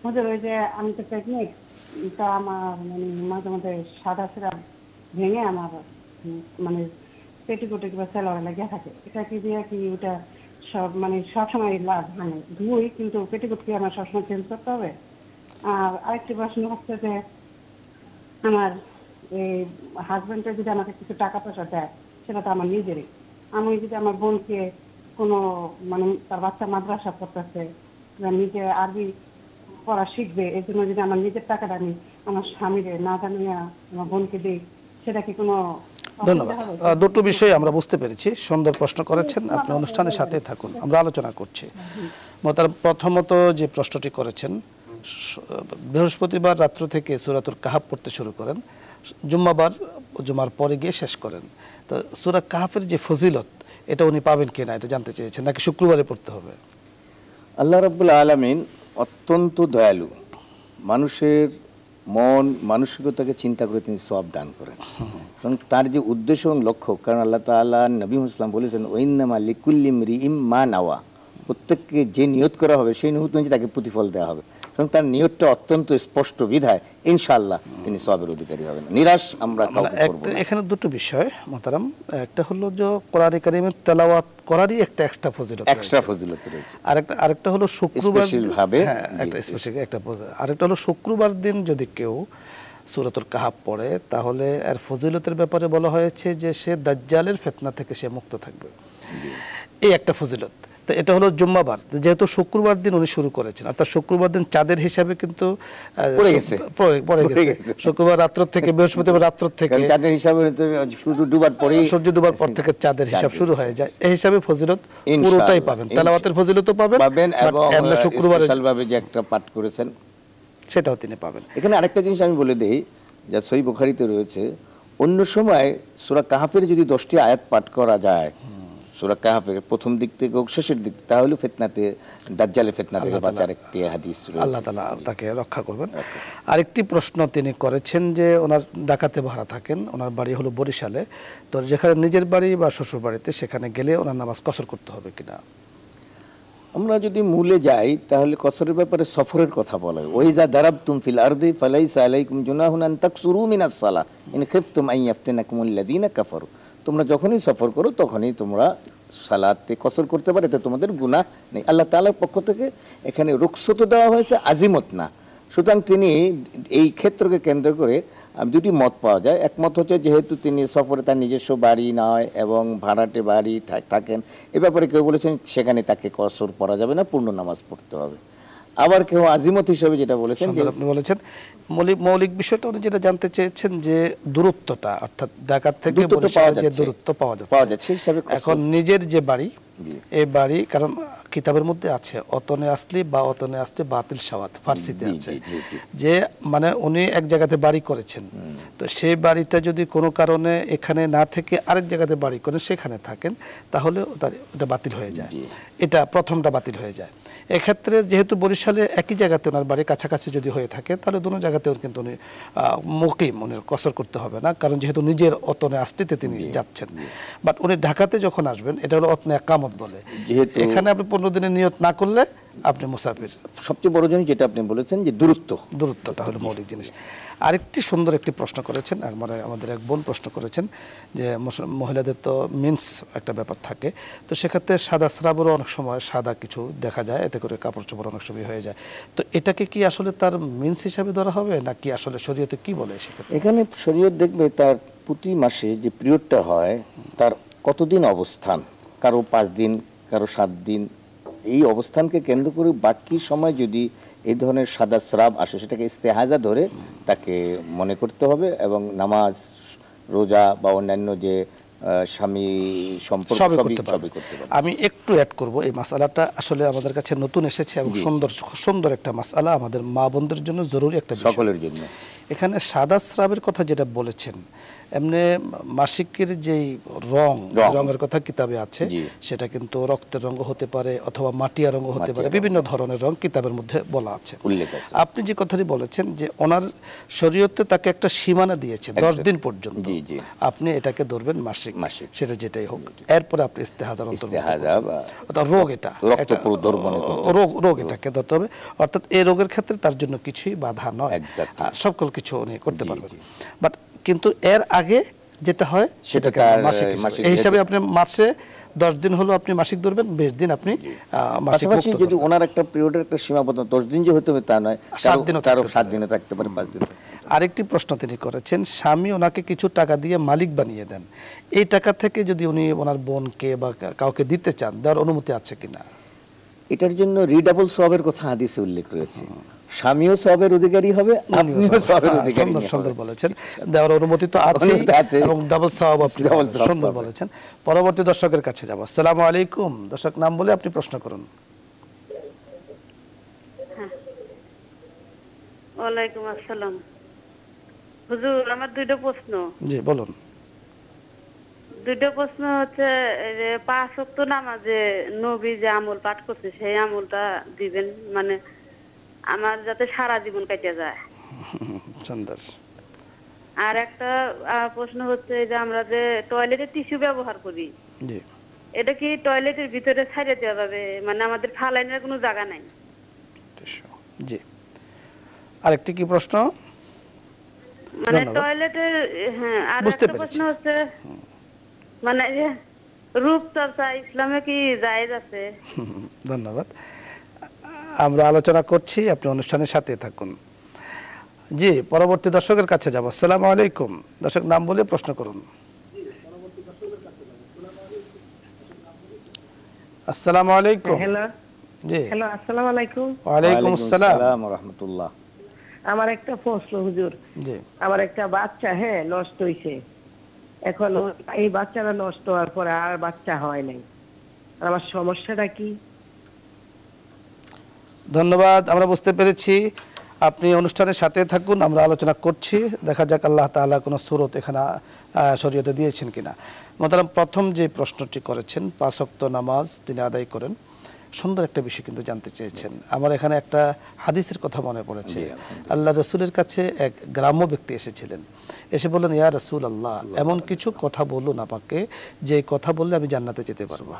হুজুর, ওই যে আমি তো প্রেগনেন্ট, তো আমার মানে মাঝে মাঝে সাদা সিরা ভেঙে আমার মানে পেটিকোটে কিংবা সেলোয়ারে লেগে থাকে, এটা কি দিয়ে কি ওটা সব মানে সবসময় মানে ধুই, কিন্তু পেটিকোট কি আমার সবসময় চেঞ্জ করতে হবে? আর আরেকটি প্রশ্ন হচ্ছে যে আমার এই হাজবেন্ডে যদি আমাকে কিছু টাকা পয়সা দেয়, সেটা তো আমার নিজেরই। আমি যদি আমার বোনকে কোনো মানে তার বাচ্চা মাদ্রাসা পড়তেছে, নিজে আরবি পড়া শিখবে, এই জন্য যদি আমার নিজের টাকাটা আমি আমার স্বামীরে না জানিয়ে আমার বোনকে দিই, সেটা কি কোনো? ধন্যবাদ। দুটো বিষয় আমরা বুঝতে পেরেছি, সুন্দর প্রশ্ন করেছেন। আপনি অনুষ্ঠানের সাথে থাকুন, আমরা আলোচনা করছি। প্রথমত যে প্রশ্নটি করেছেন, বৃহস্পতিবার রাত্র থেকে সূরাতুল কাহফ পড়তে শুরু করেন, জুম্মার পরে গিয়ে শেষ করেন। তো সূরা কাহফের যে ফজিলত, এটা উনি পাবেন কিনা এটা জানতে চেয়েছেন, নাকি শুক্রবারে পড়তে হবে? আল্লাহ রাব্বুল আলামিন অত্যন্ত দয়ালু, মানুষের মন মানসিকতাকে চিন্তা করে তিনি সওয়াব দান করেন, এবং তার যে উদ্দেশ্য এবং লক্ষ্য, কারণ আল্লাহ তাআলা নবী মুহাম্মদ বলেছেন ওয়াইন্নামা লিকুল্লি ইমরিইম মা নাওয়া, প্রত্যেককে যে নিয়ত করা হবে সেই নিয়ত অনুযায়ী তাকে প্রতিফল দেওয়া হবে, এবং তার নিয়তটা অত্যন্ত স্পষ্ট বিধায় ইনশাআল্লাহ তিনি সওয়াবের অধিকারী হবেন। নিরাশ আমরা কাউকে করব না। এখানে দুটো বিষয় মোহতারাম, একটা হলো যে কোরআন কারীমের তেলাওয়াত করারই একটা এক্সট্রা ফজিলত রয়েছে, আরেকটা হলো শুক্রবার ভাবে একটা স্পেশাল একটা আরেকটা হলো শুক্রবার দিন যদি কেউ সূরাতুল কাহফ পড়ে, তাহলে এর ফজিলতের ব্যাপারে বলা হয়েছে যে সে দাজ্জালের ফিতনা থেকে সে মুক্ত থাকবে, এই একটা ফজিলত। তো এটা হলো জুম্মাবার, যেহেতু শুক্রবার দিন উনি শুরু করেছেন, অর্থাৎ শুক্রবার দিন চাঁদের হিসাবে কিন্তু পড়ে গেছে শুক্রবার রাত্র থেকে, বৃহস্পতিবার রাত্র থেকে চাঁদের হিসাবে সূর্য ডুবার পর থেকে চাঁদের হিসাব শুরু হয়ে যায়। এই হিসাবে ফজিলত পুরোটাই পাবেন, তেলাওয়াতের ফজিলতও পাবেন, এবং শুক্রবার স্পেশালভাবে যে একটা পাঠ করেছেন সেটাও তিনি পাবেন। এখানে আরেকটা জিনিস আমি বলে দেই, যা সহিহ বুখারীতে রয়েছে, অন্য সময় সূরা কাহফের যদি 10টি আয়াত পাঠ করা যায় সূরা কাহফের প্রথম দিক থেকে হোক শেষের দিক, তাহলে ফিতনাতে দাজ্জালের ফিতনা থেকে বাঁচার একটি হাদিস রয়েছে। আল্লাহ তাআলা তাকে রক্ষা করবেন। আরেকটি প্রশ্ন তিনি করেছেন যে ওনার ঢাকাতে ভাড়া থাকেন, ওনার বাড়ি হলো বরিশালে, তো যেখানে নিজের বাড়ি বা শ্বশুর বাড়িতে সেখানে গেলে ওনার নামাজ কসর করতে হবে কিনা? আমরা যদি মূলে যাই তাহলে কসরের ব্যাপারে সফরের কথা বলা হয়। ওয়াইজা দারাবতুম ফিল আরদি ফালাইসা আলাইকুম জুনাহুন আন তাকসুরু মিনাস সালাহ ইন খিফতুম আন ইয়াফতিনাকুমুল্লাযিনা কাফারু। তোমরা যখনই সফর করো তখনই তোমরা সালাতে কসর করতে পারো, এতে তোমাদের গুনাহ নেই। আল্লাহ তাআলার পক্ষ থেকে এখানে রুখসত দেওয়া হয়েছে, আজিমত না। সুতরাং তিনি এই ক্ষেত্রকে কেন্দ্র করে দুটি মত পাওয়া যায়। একমত হচ্ছে যেহেতু তিনি সফরে তার নিজস্ব বাড়ি নয় এবং ভাড়াটে বাড়ি থাকেন, এ ব্যাপারে কেউ বলেছেন সেখানে তাকে কসর পড়া যাবে না, পূর্ণ নামাজ পড়তে হবে। আবার কেউ আজিমত হিসেবে যেটা বলেছেন, আপনি বলেছেন মৌলিক বিষয়টা উনি যেটা জানতে চেয়েছেন যে দূরত্বটা, অর্থাৎ ঢাকা থেকে বরিশালে যে দূরত্ব পাওয়া যাচ্ছে হিসাবে এখন নিজের যে বাড়ি, এই বাড়ি, কারণ কিতাবের মধ্যে আছে অতনে আসলি বা অতনে আসলি বাতিল সাওয়াত, ফার্সিতে আছে যে মানে উনি এক জায়গাতে বাড়ি করেছেন, তো সেই বাড়িটা যদি কোনো কারণে এখানে না থেকে আরেক জায়গাতে বাড়ি করেন সেখানে থাকেন, তাহলে ওটা বাতিল হয়ে যায়। এটা প্রথমটা বাতিল হয়ে যায়। এক্ষেত্রে যেহেতু বরিশালে একই জায়গাতে ওনার বাড়ি কাছাকাছি যদি হয়ে থাকে, তাহলে দুটো জায়গাতেও কিন্তু উনি মুকিম, উনি কসর করতে হবে না, কারণ যেহেতু নিজের অতনে আসলিতে তিনি যাচ্ছেন। বাট উনি ঢাকাতে যখন আসবেন, এটা হলো অতনে একামত বলে, যেহেতু এখানে আপনি 15 দিনের নিয়ত না করলে আপনি মুসাফির। সবচেয়ে বড় জিনিস যেটা আপনি বলেছেন যে দূরত্বটা হলো মৌলিক জিনিস। আরেকটি সুন্দর একটি প্রশ্ন করেছেন, আমাদের এক বোন প্রশ্ন করেছেন যে মহিলাদের তো মিন্স একটা ব্যাপার থাকে, তো সেক্ষেত্রে সাদা স্রাবেরও অনেক সময় সাদা কিছু দেখা যায়, এতে করে কাপড় চোপড় অনেক সময় হয়ে যায়, তো এটাকে কি আসলে তার মিন্স হিসাবে ধরা হবে নাকি আসলে শরীয়তে কি বলে সেক্ষেত্রে? এখানে শরীয়ত দেখবে তার প্রতি মাসে যে পিরিয়ডটা হয় তার কতদিন অবস্থান, কারো 5 দিন, কারো 7 দিন, এই অবস্থানকে কেন্দ্র করে বাকি সময় যদি এই ধরনের সাদা স্রাব আসে সেটাকে ইস্তেহাজা ধরে তাকে মনে করতে হবে এবং নামাজ, রোজা বা অন্যান্য যে স্বামী সম্পর্ক সবই করতে পারবে। আমি একটু অ্যাড করব, এই মাসআলাটা আসলে আমাদের কাছে নতুন এসেছে এবং সুন্দর একটা মাসআলা, আমাদের মা বোনদের জন্য জরুরি একটা বিষয়, সকলের জন্য। এখানে সাদা স্রাবের কথা যেটা বলেছেন, এমনি মাসিকের যেই রঙের কথা কিতাবে আছে, সেটা কিন্তু রক্তের রঙ হতে পারে অথবা মাটিয়া রঙ হতে পারে, বিভিন্ন ধরনের রং কিতাবের মধ্যে বলা আছে। আপনি যে কথাটি বলেছেন যে ওনার শরীয়তে তাকে একটা সীমানা দিয়েছে 10 দিন পর্যন্ত, আপনি এটাকে ধরবেন মাসিক, সেটা যেটাই হোক, এরপরে আপনি ইস্তেহাজার রোগ, রোগ এটাকে ধরতে হবে, অর্থাৎ এই রোগের ক্ষেত্রে তার জন্য কিছুই বাধা নয়, সকল কিছু উনি করতে পারবেন। বাট কিন্তু এর আগে যেটা হয় সেটাকে মাসিক এই হিসাবে আপনি মাসে 10 দিন হলো আপনি মাসিক ধরবেন, 20 দিন আপনি মাসিক। যদি ওনার একটা পিরিয়ডের একটা সীমাবদ্ধ 10 দিন যে হতে হবে তা নয়, 7 দিনে থাকতে পারে, 5 দিন। আরেকটি প্রশ্ন তিনি করেছেন, স্বামী ওনাকে কিছু টাকা দিয়ে মালিক বানিয়ে দেন, এই টাকা থেকে যদি উনি ওনার বোনকে বা কাউকে দিতে চান, দেওয়ার অনুমতি আছে কিনা? এটার জন্য রিডাবল সওয়াবের কথা হাদিসে উল্লেখ রয়েছে, স্বামীও সওয়াবের অধিকারী হবে, আপনিও সওয়াবের অধিকারী। সুন্দর বলেছেন, দেওয়ার অনুমতি তো আছে এবং ডাবল সওয়াব আপনি সুন্দর বলেছেন। পরবর্তী দর্শকের কাছে যাব। আসসালামু আলাইকুম, দর্শক নাম বলে আপনি প্রশ্ন করুন। ওয়ালাইকুম আসসালাম। হুজুর, আমার দুইটা প্রশ্ন। জি বলুন। দুইটা প্রশ্ন হচ্ছে যে 5 ওয়াক্ত নামাজে নবী যে আমল পাঠ করছে সেই আমলটা দিবেন, মানে আমার যাতে সারা জীবন কেটে যায়। সুন্দর। আর একটা প্রশ্ন হচ্ছে যে আমরা যে টয়লেটে টিস্যু ব্যবহার করি, জি, এটা কি টয়লেটের ভিতরে ছাড়িয়ে দেওয়া যাবে, মানে আমাদের ফালাইনের কোনো জায়গা নাই? জি। আরেকটি কি প্রশ্ন? মানে টয়লেটের, হ্যাঁ, আর একটা প্রশ্ন হচ্ছে মানে রূপচর্চা ইসলামে কি জায়েজ আছে? ধন্যবাদ, আমরা আলোচনা করছি, আপনি অনুষ্ঠানের সাথে থাকুন। জি, পরবর্তী দর্শকের কাছে যাব। আসসালামু আলাইকুম, দর্শক নাম বলে প্রশ্ন করুন। আসসালামু আলাইকুম। হ্যালো, জি হ্যালো, আসসালামু আলাইকুম। ওয়া আলাইকুম আসসালাম ওয়া রাহমাতুল্লাহ। আমার একটা প্রশ্ন হুজুর, জি, আমার একটা বাচ্চা নষ্ট হইছে, এখন এই বাচ্চাটা নষ্ট হওয়ার পরে আর বাচ্চা হয় নাই, আমার সমস্যাটা কি? ধন্যবাদ, আমরা বুঝতে পেরেছি, আপনি অনুষ্ঠানের সাথে থাকুন, আমরা আলোচনা করছি, দেখা যাক আল্লাহ তাআলা কোনো সূরত এখানে শরীয়তে দিয়েছেন কিনা। মোহতারাম, প্রথম যে প্রশ্নটি করেছেন 5 ওয়াক্ত নামাজ তিনি আদায় করেন, সুন্দর একটা বিষয় কিন্তু জানতে চেয়েছেন। আমার এখানে একটা হাদিসের কথা মনে পড়েছে। আল্লাহ রাসূলের কাছে এক গ্রাম্য ব্যক্তি এসেছিলেন, এসে বললেন, ইয়া রাসূল আল্লাহ, এমন কিছু কথা বলুন আমাকে যে কথা বললে আমি জান্নাতে যেতে পারবো।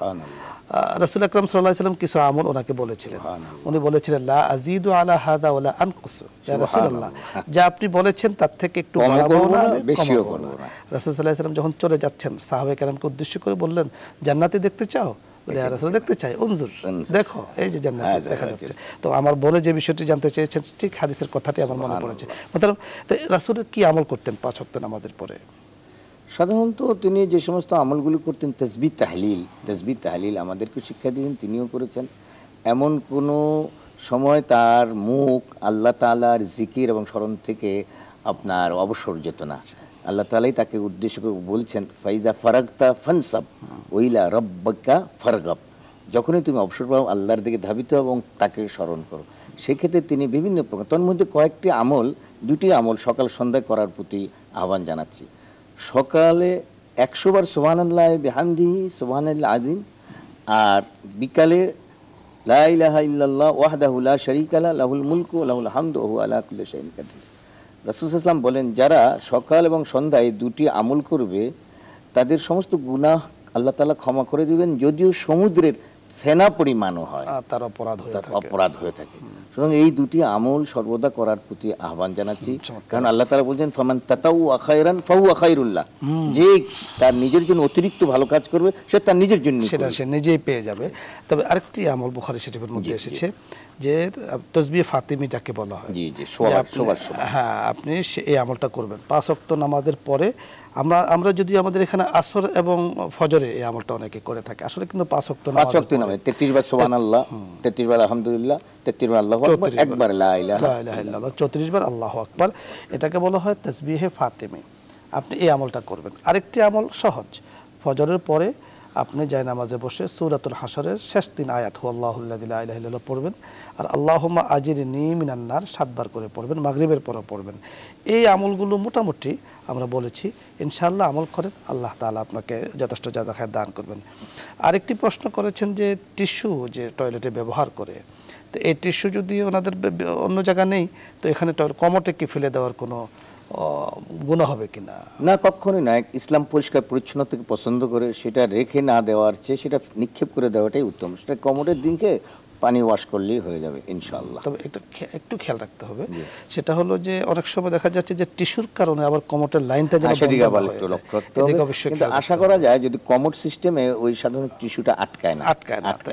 রাসূল আকরাম সাল্লাল্লাহু আলাইহি ওয়াসাল্লাম কিছু আমল ওনাকে বলেছিলেন। উনি বলেছিলেন, লা আযীদু আলা হাদা ওয়ালা আনকুসু, ইয়া রাসূলুল্লাহ, যা আপনি বলেছেন তার থেকে একটু বাড়াবো না, বেশিও করব না। রাসূল সাল্লাল্লাহু আলাইহি ওয়াসাল্লাম যখন চলে যাচ্ছেন, সাহাবায়ে কেরামকে উদ্দেশ্য করে বললেন, জান্নাতে দেখতে চাও? বলে, ইয়া রাসূল, দেখতে চাই। উনজুর, দেখো, এই যে জান্নাতে দেখা যাচ্ছে। তো আমার বোনে যে বিষয়টি জানতে চেয়েছেন, ঠিক হাদিসের কথাটি আমার মনে পড়েছে। মতলব রাসূল কি আমল করতেন 5 ওয়াক্ত নামাজের পরে? সাধারণত তিনি যে সমস্ত আমলগুলো করতেন, তাসবিহ তাহলিল আমাদেরকে শিক্ষা দিয়েছেন, তিনিও করেছেন। এমন কোনো সময় তার মুখ আল্লাহ তাআলার জিকির এবং স্মরণ থেকে আপনার অবসর যেত না। আল্লাহ তাআলাই তাকে উদ্দেশ্য করে বলছেন, ফাইজা ফারাগতা ফানসাব ওইলা রব্বাকা ফারগাব, যখনই তুমি অবসর পাও আল্লাহর দিকে ধাবিত এবং তাকে স্মরণ করো। সেক্ষেত্রে তিনি বিভিন্ন প্রকার, তার মধ্যে কয়েকটি আমল, 2টি আমল সকাল সন্ধ্যায় করার প্রতি আহ্বান জানাচ্ছি। সকালে 100 বার সুবহানাল্লাহ বিহামদিহি সুবহানাল্লাহ আযীম, আর বিকালে লা ইলাহা ইল্লাল্লাহ ওয়াহদাহু লা শারীকা লাহু লাহুল মুলকু ওয়া লাহুল হামদু ওয়া হুয়া আলা কুল্লি শাইইন কাদির। রাসূল সাল্লাল্লাহু আলাইহি ওয়াসাল্লাম বলেন, যারা সকাল এবং সন্ধ্যায় 2টি আমল করবে তাদের সমস্ত গুনাহ আল্লাহ তাআলা ক্ষমা করে দিবেন, যদিও সমুদ্রের ফেনা পরিমাণও হয়, তার অপরাধ হয়ে থাকে। সুতরাং এই 2টি আমল সর্বদা করার প্রতি আহ্বান জানাচ্ছি। কারণ আল্লাহ তাআলা বলছেন, ফামান তাতাওয়া খায়রান ফাহুয়া খায়রুল্লাহ, যে তার নিজের জন্য অতিরিক্ত ভালো কাজ করবে সে তার নিজের জন্য সেটা সে নিজেই পেয়ে যাবে। তবে আরেকটি আমল বুখারী শরীফের মধ্যে এসেছে যে তাসবিহ ফাতিমি যাকে বলা হয়। জি জি, সবার হ্যাঁ, আপনি এই আমলটা করবেন 5 ওয়াক্ত নামাজের পরে। আমরা যদি আমাদের এখানে আসর এবং ফজরে এই আমলটা অনেকে করে থাকে, আসলে কিন্তু 5 ওয়াক্ত নামাজ 33 বার সুবহানাল্লাহ, 33 বার আলহামদুলিল্লাহ, 33 বার আল্লাহু আকবার, একবার লা ইলাহা ইল্লাল্লাহ, 34 বার আল্লাহু আকবার। এটাকে বলা হয় তাসবিহে ফাতিমি। আপনি এই আমলটা করবেন। আরেকটি আমল সহজ, ফজরের পরে আপনি জায়নামাজে বসে সূরাতুল হাশরের শেষ 3 আয়াত হুয়াল্লাহুল্লাযী লা ইলাহা ইল্লাল্লাহ পড়বেন, আর আল্লাহুম্মা আজিরনি মিনান নার 7 বার করে পড়বেন, মাগরিবের পরে পড়বেন। এই আমলগুলো মোটামুটি আমরা বলেছি, ইনশাআল্লাহ আমল করেন, আল্লাহ তাআলা আপনাকে যথেষ্ট জাযা খায়ের দান করবেন। আরেকটি প্রশ্ন করেছেন যে টিস্যু যে টয়লেটে ব্যবহার করে, তো এই টিস্যু যদি ওনাদের অন্য জায়গা নেই, তো এখানে কমোটে কি ফেলে দেওয়ার কোনো গুনাহ হবে কিনা? না, কখনোই না। ইসলাম পরিষ্কার পরিচ্ছন্নতাকে পছন্দ করে, সেটা রেখে না দেওয়ার চেয়ে সেটা নিক্ষেপ করে দেওয়াটাই উত্তম। সেটা কমোডের দিকে পানি ওয়াশ করলেই হয়ে যাবে ইনশাআল্লাহ। তবে একটু খেয়াল রাখতে হবে, সেটা হলো যে অনেক সময় দেখা যাচ্ছে যে টিস্যুর কারণে আবার কমোটের লাইনটা যেন সেদিকে আবার একটু লক্ষ্য রাখতে হবে। কিন্তু আশা করা যায় যদি কমোড সিস্টেমে ওই সাধারণ টিস্যুটা আটকায় না,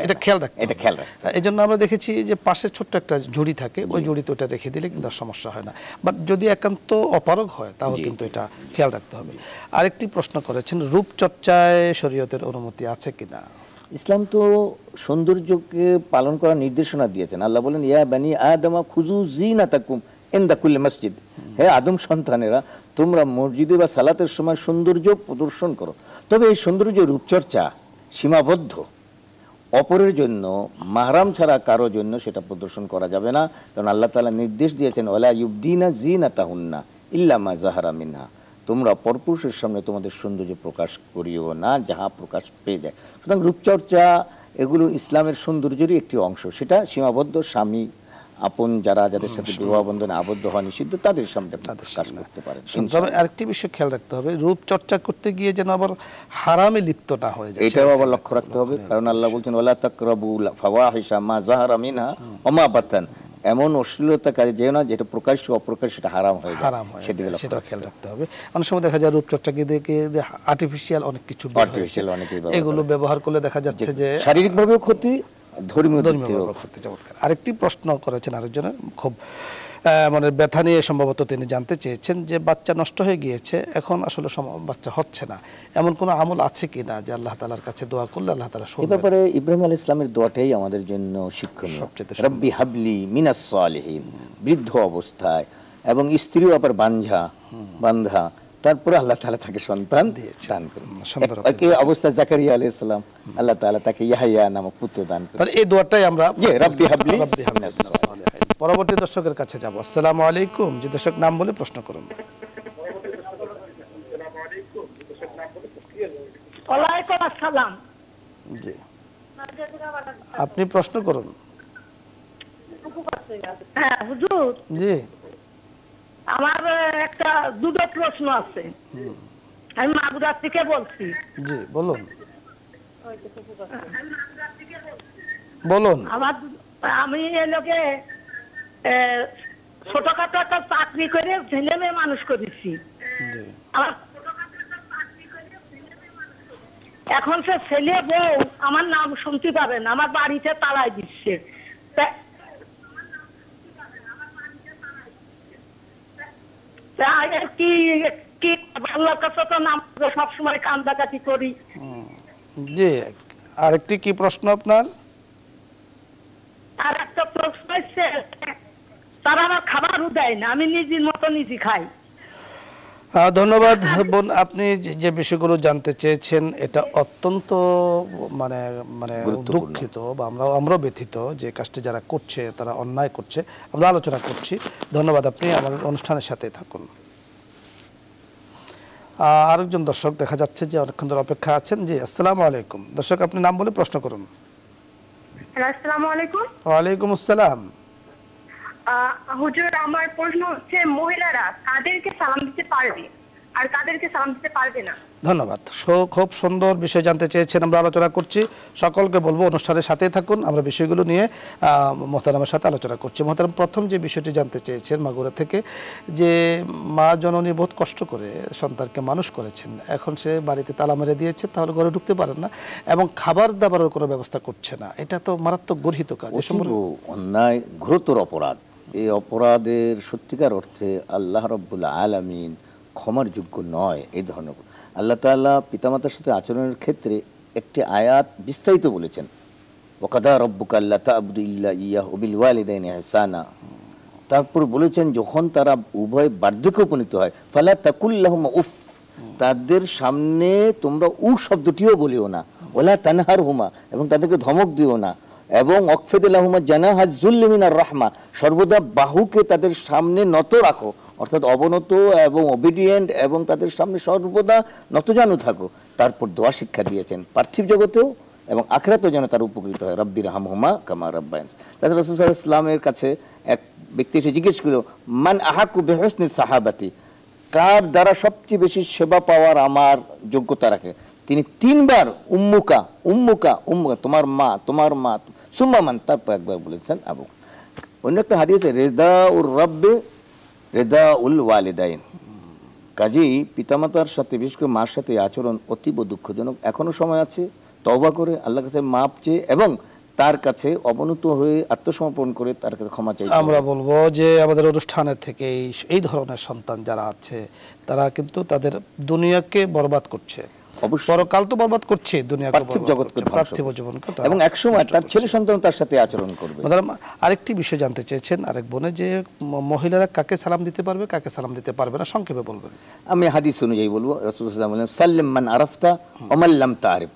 এটা খেয়াল রাখতে হবে। এই জন্য আমরা দেখেছি যে পাশে ছোট্ট একটা ঝুড়ি থাকে, ওই ঝুড়িতে ওটা রেখে দিলে কিন্তু আর সমস্যা হয় না। বাট যদি একান্ত অপারগ হয় তাহলে কিন্তু এটা খেয়াল রাখতে হবে। আরেকটি প্রশ্ন করেছেন, রূপচর্চায় শরীয়তের অনুমতি আছে কিনা? ইসলাম তো সৌন্দর্যকে পালন করার নির্দেশনা দিয়েছেন। আল্লাহ বলেন, ইয়া বানি আদমা খুযু যিনাতাকুম ইনদা কুল্লি মসজিদ, হে আদম সন্তানেরা, তোমরা মসজিদে বা সালাতের সময় সৌন্দর্য প্রদর্শন করো। তবে এই সৌন্দর্য রূপচর্চা সীমাবদ্ধ, অপরের জন্য, মাহরাম ছাড়া কারো জন্য সেটা প্রদর্শন করা যাবে না। কারণ আল্লাহ তাআলা নির্দেশ দিয়েছেন, ওয়ালা ইউবদিনা যিনাতাহুন্না ইল্লা মা যাহারা মিনহা, তোমরা পরপুরুষের সামনে তোমাদের সৌন্দর্য প্রকাশ করিও না, যাহা প্রকাশ পেয়ে যায়। সুতরাং রূপচর্চা এগুলো ইসলামের সৌন্দর্যেরই একটি অংশ, সেটা সীমাবদ্ধ। স্বামী আপন যাদের সাথে বিবাহ বন্ধনে আবদ্ধ হওয়া নিষিদ্ধ, তাদের সামনে প্রকাশ করতে পারে। তবে আরেকটি বিষয় খেয়াল রাখতে হবে, রূপচর্চা করতে গিয়ে যেন আবার হারামে লিপ্ত না হয়ে যায়, এটাও আবার লক্ষ্য রাখতে হবে। কারণ আল্লাহ বলছেন, ওয়ালা তাকরাবুল ফাওয়াহিশা মা যাহারা মিনহা ওয়া মা বাতান, এমন অশ্লীলতা কাজে যেও না যেটা প্রকাশ্য অপ্রকাশ্য সেটা হারাম হয়ে যায়, সেটা খেয়াল রাখতে হবে। অনেক সময় দেখা যায় রূপচর্চাকে দেখে আর্টিফিশিয়াল অনেক কিছু, এগুলো ব্যবহার করলে দেখা যাচ্ছে যে শারীরিকভাবেও ক্ষতি, ধর্মীয় ক্ষতি। চমৎকার। আরেকটি প্রশ্ন করেছেন আরেকজনে, খুব মানে ব্যথা নিয়ে সম্ভবত তিনি জানতে চেয়েছেন যে বাচ্চা নষ্ট হয়ে গিয়েছে, এখন আসলে বাচ্চা হচ্ছে না, এমন কোনো আমল আছে কিনা যে আল্লাহ তাআলার কাছে দোয়া করলে আল্লাহ তাআলা শুনবেন? এই ব্যাপারে ইব্রাহিম আলাইহিস সালামের দোয়াটাই আমাদের জন্য শিক্ষণীয়। রব্বি হাবলি মিনাস সালিহিন, বৃদ্ধ অবস্থায় এবং স্ত্রীও আবার বান্ধা, তারপরে আল্লাহ তাআলা তাকে সন্তান দান করেন। এই অবস্থা জাকারিয়া আলাইহিস সালাম, আল্লাহ তাআলা তাকে ইয়াহইয়া নামক পুত্র দান করেন। তাহলে এই দোয়াটাই আমরা রব্বি হাবলি। পরবর্তী দর্শকের কাছে যাব। আসসালামু আলাইকুম। যে দর্শক নাম বলে প্রশ্ন করুন। ওয়ালাইকুম আসসালাম। জি, আপনি প্রশ্ন করুন। হ্যাঁ হুজুর, জি আমার একটা দুটো প্রশ্ন আছে। আমি মাগুরা থেকে বলছি। জি বলুন বলুন। আমি এলাকে ছোটখাটো একটা চাকরি করে ছেলে মেয়ে মানুষ করেছি। এখন সে ছেলে বউ আমার নাম শুনতে পাবে না, আমার বাড়িতে তালাই দিচ্ছে। কি কি আল্লাহর কাছে তো নাম সবসময় কান্দাকাটি করি। জি, আরেকটি কি প্রশ্ন আপনার? আর একটা প্রশ্ন হচ্ছে, তারা আমার খাবারও দেয় না, আমি নিজের মতো নিজে খাই। ধন্যবাদ বোন, আপনি যে বিষয়গুলো জানতে চেয়েছেন এটা অত্যন্ত মানে মানে দুঃখিত বা আমরাও ব্যথিত যে কাজটি যারা করছে তারা অন্যায় করছে, আমরা আলোচনা করছি। ধন্যবাদ, আপনি আমাদের অনুষ্ঠানের সাথে থাকুন। আরেকজন দর্শক দেখা যাচ্ছে যে অনেকক্ষণ ধরে অপেক্ষা আছেন। জি আসসালামু আলাইকুম। দর্শক আপনি নাম বলে প্রশ্ন করুন। আসসালামু আলাইকুম। ওয়ালাইকুম আসসালাম। হুজুর, আমার প্রশ্ন হচ্ছে মহিলারা কাদেরকে সালাম দিতে পারবে আর কাদেরকে সালাম দিতে পারবে না? ধন্যবাদ, খুব সুন্দর বিষয় জানতে চেয়েছেন, আমরা আলোচনা করছি। সকলকে বলবো অনুষ্ঠানের সাথেই থাকুন, আমরা বিষয়গুলো নিয়ে মোহতারামের সাথে আলোচনা করছি। মোহতারাম, প্রথম যে বিষয়টি জানতে চেয়েছেন মাগুরা থেকে, যে মা জননী বহুত কষ্ট করে সন্তানকে মানুষ করেছেন, এখন সে বাড়িতে তালা মেরে দিয়েছে, তাহলে ঘরে ঢুকতে পারেন না এবং খাবার দাবারের কোনো ব্যবস্থা করছে না। এটা তো মারাত্মক গর্হিত কাজ, অন্যায়, ঘোরতর অপরাধ। এই অপরাধের সত্যিকার অর্থে আল্লাহ রাব্বুল আলামিন ক্ষমার যোগ্য নয়। এই ধরনের আল্লাহ তাআলা পিতামাতার সাথে আচরণের ক্ষেত্রে একটি আয়াত বিস্তারিত বলেছেন, ওয়াকাদা রাব্বুকা আল্লা তা'বুদু ইল্লা ইয়াহু ওয়া বিল ওয়ালিদাইনি ইহসানা। তারপর বলেছেন যখন তারা উভয় বার্ধক্যে উপনীত হয়, ফালা তাকুল লাহুমা উফ, তাদের সামনে তোমরা উ শব্দটিও বলিও না, ওয়ালা তানহারহুমা, এবং তাদেরকে ধমক দিও না, এবং ওয়াকফিদ লাহুমা জানাহা যুল্লি মিনার রাহমা, সর্বদা বাহুকে তাদের সামনে নত রাখো, অর্থাৎ অবনত এবং ওবিডিয়েন্ট, এবং তাদের সামনে সর্বদা নতজানু থাকো। তারপর দোয়া শিক্ষা দিয়েছেন পার্থিব জগতেও এবং আখিরাতেও যেন তার উপকৃত হয়, রব্বির হামহুমা কামা রাব্বায়ানি। তাছাড়া রাসূল সাল্লাল্লাহু আলাইহি ওয়াসাল্লামের কাছে এক ব্যক্তি এসে জিজ্ঞেস করল, মান আহাক্কু বিহুসনি সাহাবাতি, কার দ্বারা সবচেয়ে বেশি সেবা পাওয়ার আমার যোগ্যতা রাখে? তিনি 3 বার উম্মুকা উম্মুকা উম্মুকা, তোমার মা তোমার মা, সুম্মা মান, তারপর একবার বলেছেন আবু। অন্য একটা হাদিসে রিদাউর রাব্বি রিদাউল ওয়ালিদাইন। কাজেই পিতামাতার সাথে, বিশেষ করে মার সাথে আচরণ অতীব দুঃখজনক। এখনো সময় আছে, তওবা করে আল্লাহর কাছে মাপ চেয়ে এবং তার কাছে অবনত হয়ে আত্মসমর্পণ করে তার কাছে ক্ষমা চাইতে। আমরা বলবো যে আমাদের অনুষ্ঠানের থেকে এই ধরনের সন্তান যারা আছে তারা কিন্তু তাদের দুনিয়াকে বরবাদ করছে, পরকাল তো বরবাদ করছে, দুনিয়াকে পার্থিব জীবনকে, এবং একসময় তার ছেলে সন্তান তার সাথে আচরণ করবে। আরেকটি বিষয় জানতে চেয়েছেন আরেক বোনে, যে মহিলারা কাকে সালাম দিতে পারবে কাকে সালাম দিতে পারবে না, সংক্ষেপে বলবেন। আমি হাদিস অনুযায়ী বলবো, রাসূলুল্লাহ সাল্লাল্লাহু আলাইহি ওয়াসাল্লাম বলেন, সাল্লিম মান আরাফতা ওয়া মান লাম তারিফ,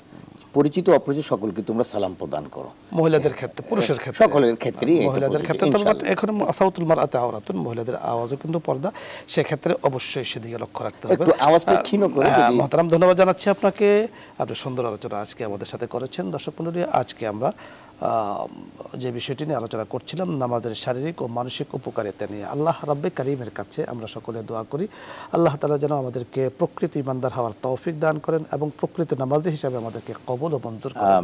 পরিচিত অপরিচিত সকলকে তোমরা সালাম প্রদান করো। মহিলাদের ক্ষেত্রে, পুরুষের ক্ষেত্রে, সকলের ক্ষেত্রেই, মহিলাদের ক্ষেত্রে এখন সাউতুল মারআতি আওরাতুন, মহিলাদের আওয়াজও কিন্তু পর্দা, সেক্ষেত্রে অবশ্যই সেদিকে লক্ষ্য রাখতে হবে। একটু আওয়াজটা ক্ষীণ করে। মহতারাম, ধন্যবাদ জানাচ্ছি আপনাকে, আপনি সুন্দর আলোচনা আজকে আমাদের সাথে করেছেন। দর্শক মণ্ডলী, আজকে আমরা যে বিষয়টি নিয়ে আলোচনা করছিলাম, নামাজের শারীরিক ও মানসিক উপকারিতা নিয়ে, আল্লাহ রাব্বে কারিমের কাছে আমরা সকলে দোয়া করি আল্লাহ তাআলা যেন আমাদেরকে প্রকৃত ইমানদার হওয়ার তৌফিক দান করেন এবং প্রকৃত নামাজি হিসাবে আমাদেরকে কবুল ও মঞ্জুর করেন।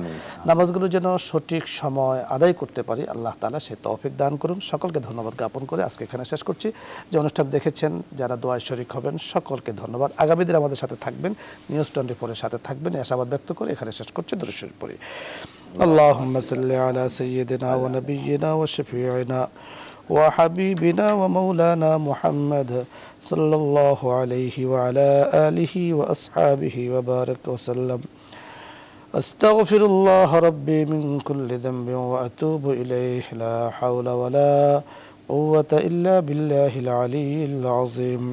নামাজগুলো যেন সঠিক সময় আদায় করতে পারি, আল্লাহ তাআলা সেই তৌফিক দান করুন। সকলকে ধন্যবাদ জ্ঞাপন করে আজকে এখানে শেষ করছি। যে অনুষ্ঠান দেখেছেন, যারা দোয়ায় শরীক হবেন, সকলকে ধন্যবাদ। আগামী দিন আমাদের সাথে থাকবেন, নিউজ 24-এর সাথে থাকবেন, এই আশাবাদ ব্যক্ত করে এখানে শেষ করছি। দরুদ শরীফ পড়ি। اللهم صل على سيدنا ونبينا وشفيعنا وحبيبنا ومولانا محمد صلى الله عليه وعلى آله وأصحابه وبارك وسلم. أستغفر الله ربي من كل ذنب وأتوب إليه، لا حول ولا قوة إلا بالله العلي العظيم.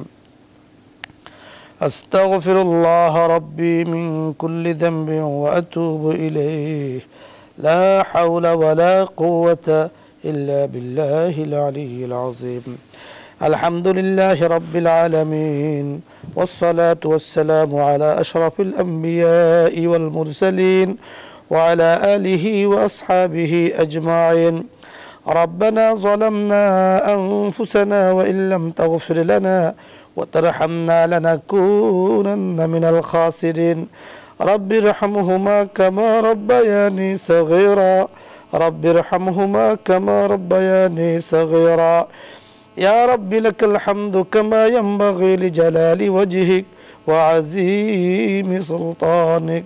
أستغفر الله ربي من كل ذنب وأتوب إليه، لا حول ولا قوة إلا بالله العلي العظيم. আলহামদুলিল্লাহি রাব্বিল আলামিন ওয়াসসালাতু ওয়াসসালামু আলা আশরাফিল আমবিয়াই ওয়াল মুরসালিন ওয়া আলা আলিহি ওয়া আসহাবিহি আজমাইন ربنا ظلمنا أنفسنا وإن لم تغفر لنا وترحمنا لنكونن من الخاسرين رب ارحمهما كما ربياني صغيرا رب ارحمهما كما ربياني صغيرا يا رب لك الحمد كما ينبغي لجلال وجهك وعظيم سلطانك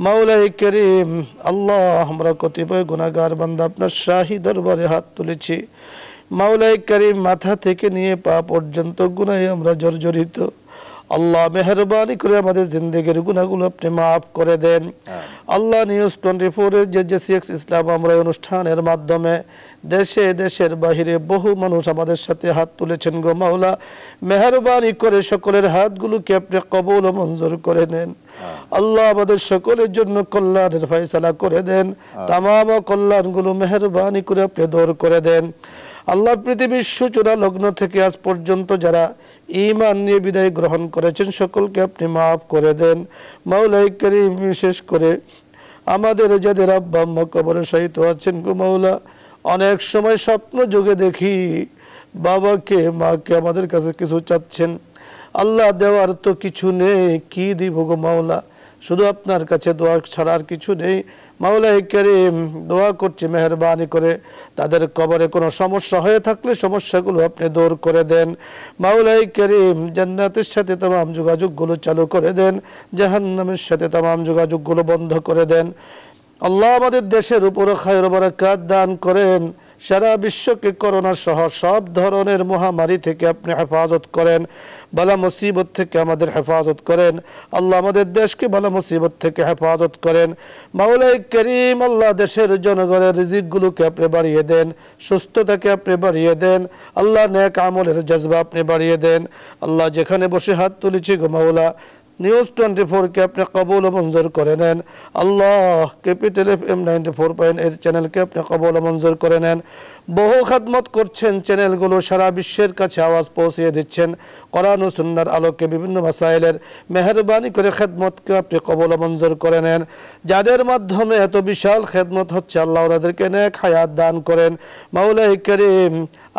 মাওলাই করিম আল্লাহ, আমরা কতিপয় গুনাহগার বান্দা আপনার শাহী দরবারে হাত তুলেছি। মাওলাই করিম মাথা থেকে নিয়ে পা পর্যন্ত গুনাহে আমরা জর্জরিত। আল্লাহ মেহেরবানি করে আমাদের জিন্দেগির গুনাহগুলো আপনি মাফ করে দেন। আল্লাহ নিউজ 24-এর যে জেসিএক্স ইসলাম আমরা অনুষ্ঠানের মাধ্যমে দেশে দেশের বাহিরে বহু মানুষ আমাদের সাথে হাত তুলেছেন গো মাওলা, মেহেরবানি করে সকলের হাতগুলোকে আপনি কবুল ও মঞ্জুর করে নেন। আল্লাহ আমাদের সকলের জন্য কল্যাণের ফয়সালা করে দেন। তামাম কল্যাণগুলো মেহেরবানি করে আপনি দূর করে দেন। আল্লাহ পৃথিবীর সূচনা লগ্ন থেকে আজ পর্যন্ত যারা ঈমান নিয়ে বিদায় গ্রহণ করেছেন সকলকে আপনি মাফ করে দেন। মাওলাই করিম বিশেষ করে আমাদের যাদের আব্বা আম্মা কবরে শায়িত আছেন গো মাওলা, অনেক সময় স্বপ্ন যোগে দেখি বাবাকে মাকে আমাদের কাছে কিছু চাচ্ছেন। আল্লাহ দেওয়ার তো কিছু নেই, কি দিব গো মাওলা, শুধু আপনার কাছে দোয়া ছাড়া আর কিছু নেই। মাওলাই করিম দোয়া করছি মেহেরবানি করে তাদের কবরে কোনো সমস্যা হয়ে থাকলে সমস্যাগুলো আপনি দূর করে দেন। মাওলাই করিম জান্নাতের সাথে तमाम যোগাযোগগুলো চালু করে দেন, জাহান্নামের সাথে तमाम যোগাযোগগুলো বন্ধ করে দেন। আল্লাহ আমাদের দেশের উপরে খায়র বারাকাত দান করেন। সারা বিশ্বকে করোনা সহ সব ধরনের মহামারী থেকে আপনি হেফাজত করেন, বালা মুসিবত থেকে আমাদের হেফাজত করেন। আল্লাহ আমাদের দেশকে বালা মুসিবত থেকে হেফাজত করেন। মাওলাই করিম আল্লাহ দেশের জনগণের রিজিকগুলোকে আপনি বাড়িয়ে দেন, সুস্থতাকে আপনি বাড়িয়ে দেন। আল্লাহ নেক আমলের জজবা আপনি বাড়িয়ে দেন। আল্লাহ যেখানে বসে হাত তুলেছি গো মাওলা, নিউজ 24 কে আপনি কবুল ও মঞ্জুর করে নেন। আল্লাহ ক্যাপিটাল FM 94.8 চ্যানেলকে আপনি কবুল ও মঞ্জুর করে নেন। বহু খেদমত করছেন চ্যানেলগুলো, সারা বিশ্বের কাছে আওয়াজ পৌঁছিয়ে দিচ্ছেন কোরআন ও সুন্নাহর আলোকে বিভিন্ন মাসাইলের। মেহেরবানি করে খেদমতকে আপনি কবুল ও মঞ্জুর করে নেন। যাদের মাধ্যমে এত বিশাল খেদমত হচ্ছে আল্লাহ ওনাদেরকে নেক হায়াত দান করেন। মাওলাই করিম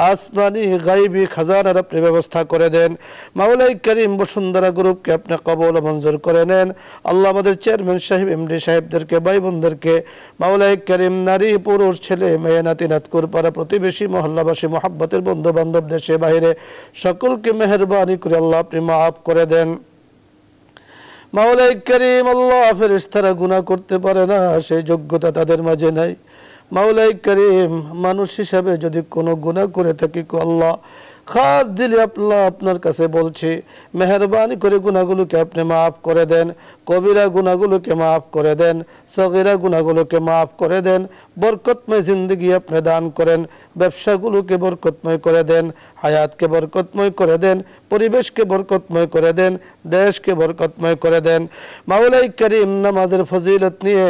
আসমানি গায়বী খাজানার আপনি ব্যবস্থা করে দেন। মাওলাই করিম বসুন্ধরা গ্রুপকে আপনি কবুল ও মঞ্জুর করে নেন। আল্লাহ আমাদের চেয়ারম্যান সাহেব এমডি সাহেবদেরকে ভাই বোনদেরকে মাওলাই করিম নারী পুরুষ ছেলে মেয়ে নাতি নাতকুর পাড়া প্রতিবেশী মহল্লাবাসী মহব্বতের বন্ধু বান্ধব দেশে বাইরে সকলকে মেহেরবানি করে আল্লাহ আপনি মাফ করে দেন। মাওলাই করিম আল্লাহ ফেরেশতারা গুনাহ করতে পারে না, সেই যোগ্যতা তাদের মাঝে নাই। মাওলাই করিম মানুষ হিসাবে যদি কোনো গুনাহ করে থাকি আল্লাহ খাস দিলে আপনার কাছে বলছি মেহেরবানি করে গুনাহগুলোকে আপনি মাফ করে দেন। কবিরা গুনাহগুলোকে মাফ করে দেন, সগীরা গুনাহগুলোকে মাফ করে দেন। বরকতময় জিন্দেগি আপনি দান করেন, ব্যবসাগুলোকে বরকতময় করে দেন, হায়াতকে বরকতময় করে দেন, পরিবেশকে বরকতময় করে দেন, দেশকে বরকতময় করে দেন। মাওলাই করিম নামাজের ফজিলত নিয়ে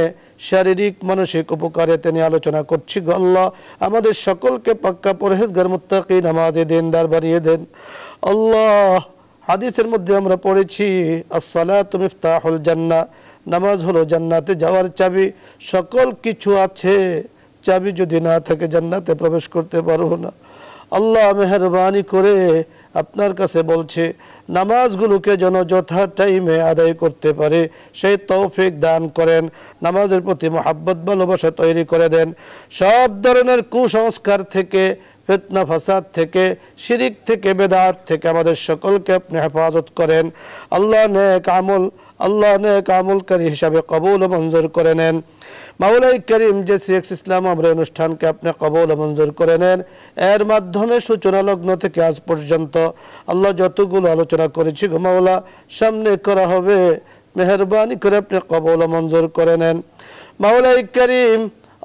শারীরিক মানসিক উপকারিতা নিয়ে আলোচনা করছি গো আল্লাহ, আমাদের সকলকে পাক্কা পরহেজগার মুত্তাকি নামাজি দিনদার বানিয়ে দেন। আল্লাহ হাদিসের মধ্যে আমরা পড়েছি আসসালাতু মিফতাহুল জান্নাহ, নামাজ হলো জান্নাতে যাওয়ার চাবি। সকল কিছু আছে, চাবি যদি না থাকে জান্নাতে প্রবেশ করতে পারবো না। আল্লাহ মেহেরবানি করে আপনার কাছে বলছে নামাজগুলোকে যেন যথা টাইমে আদায় করতে পারে সেই তৌফিক দান করেন। নামাজের প্রতি মহাব্বত ভালোবাসা তৈরি করে দেন। সব ধরনের কুসংস্কার থেকে, ফিতনা ফাসাদ থেকে, শিরিক থেকে, বেদাত থেকে আমাদের সকলকে আপনি হেফাজত করেন। আল্লাহ নেক আমলকারী হিসাবে কবুল ও মঞ্জুর করে নেন। মাওলাই করিম জেসিএক্স ইসলাম আমরা অনুষ্ঠানকে আপনি কবুল ও মঞ্জুর করে নেন। এর মাধ্যমে সূচনা লগ্ন থেকে আজ পর্যন্ত আল্লাহ যতগুলো আলোচনা করেছি গো মাওলা, সামনে করা হবে, মেহেরবানি করে আপনি কবুল ও মঞ্জুর করে নেন। মাওলাই করিম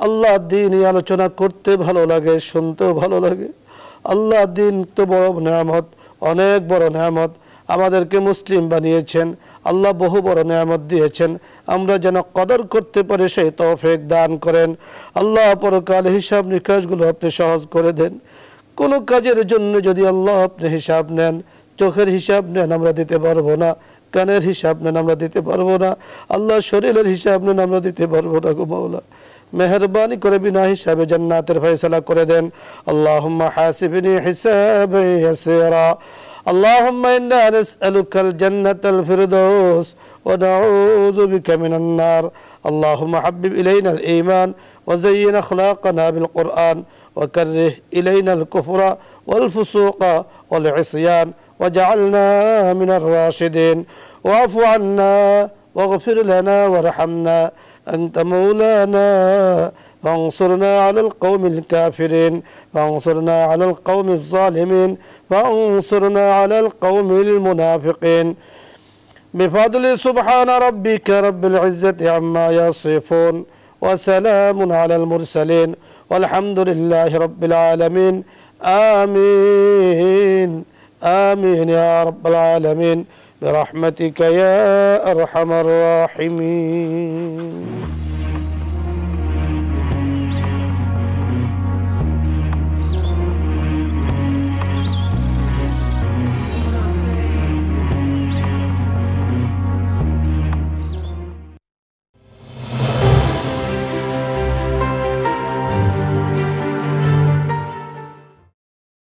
আল্লাহ দিন আলোচনা করতে ভালো লাগে, শুনতেও ভালো লাগে। আল্লাহ দিন তো বড় নেয়ামত, অনেক বড় নেয়ামত। আমাদেরকে মুসলিম বানিয়েছেন আল্লাহ, বহু বড় নেয়ামত দিয়েছেন, আমরা যেন কদর করতে পারি সেই তৌফিক দান করেন। আল্লাহ পরকাল হিসাব নিকাশগুলো আপনি সহজ করে দেন। কোনো কাজের জন্য যদি আল্লাহ আপনি হিসাব নেন, চোখের হিসাব নেন আমরা দিতে পারবো না, কানের হিসাব নেন আমরা দিতে পারবো না, আল্লাহ শরীরের হিসাব নেন আমরা দিতে পারবো না গো মাওলা। মেহরবানি করে বিনা হিসাবে জান্নাতের ফয়সালা করে দেন। আল্লাহুম্মা হাসিবনি হিসাবান ইয়াসিরা। আল্লাহুম্মা ইন্না নাসআলুকাল জান্নাতাল ফিরদাউস ওয়া নাউযু বিকা মিনান নার। আল্লাহুম্মা হাব্বিব ইলাইনাল ঈমান ওয়া যায়্যিন আখলাকানা বিল কুরআন ওয়া কাররিহ ইলাইনাল কুফরা ওয়াল ফুসুqa ওয়াল ইসয়ান ওয়াজআলনা মিনার রাশিদিন ওয়া'ফু আন্না واغفر لنا وارحمنا أنت مولانا فانصرنا على القوم الكافرين فانصرنا على القوم الظالمين فانصرنا على القوم المنافقين بفضل سبحان ربك رب العزة عما يصفون وسلام على المرسلين والحمد لله رب العالمين آمين آمين يا رب العالمين برحمتك يا أرحم الراحمين.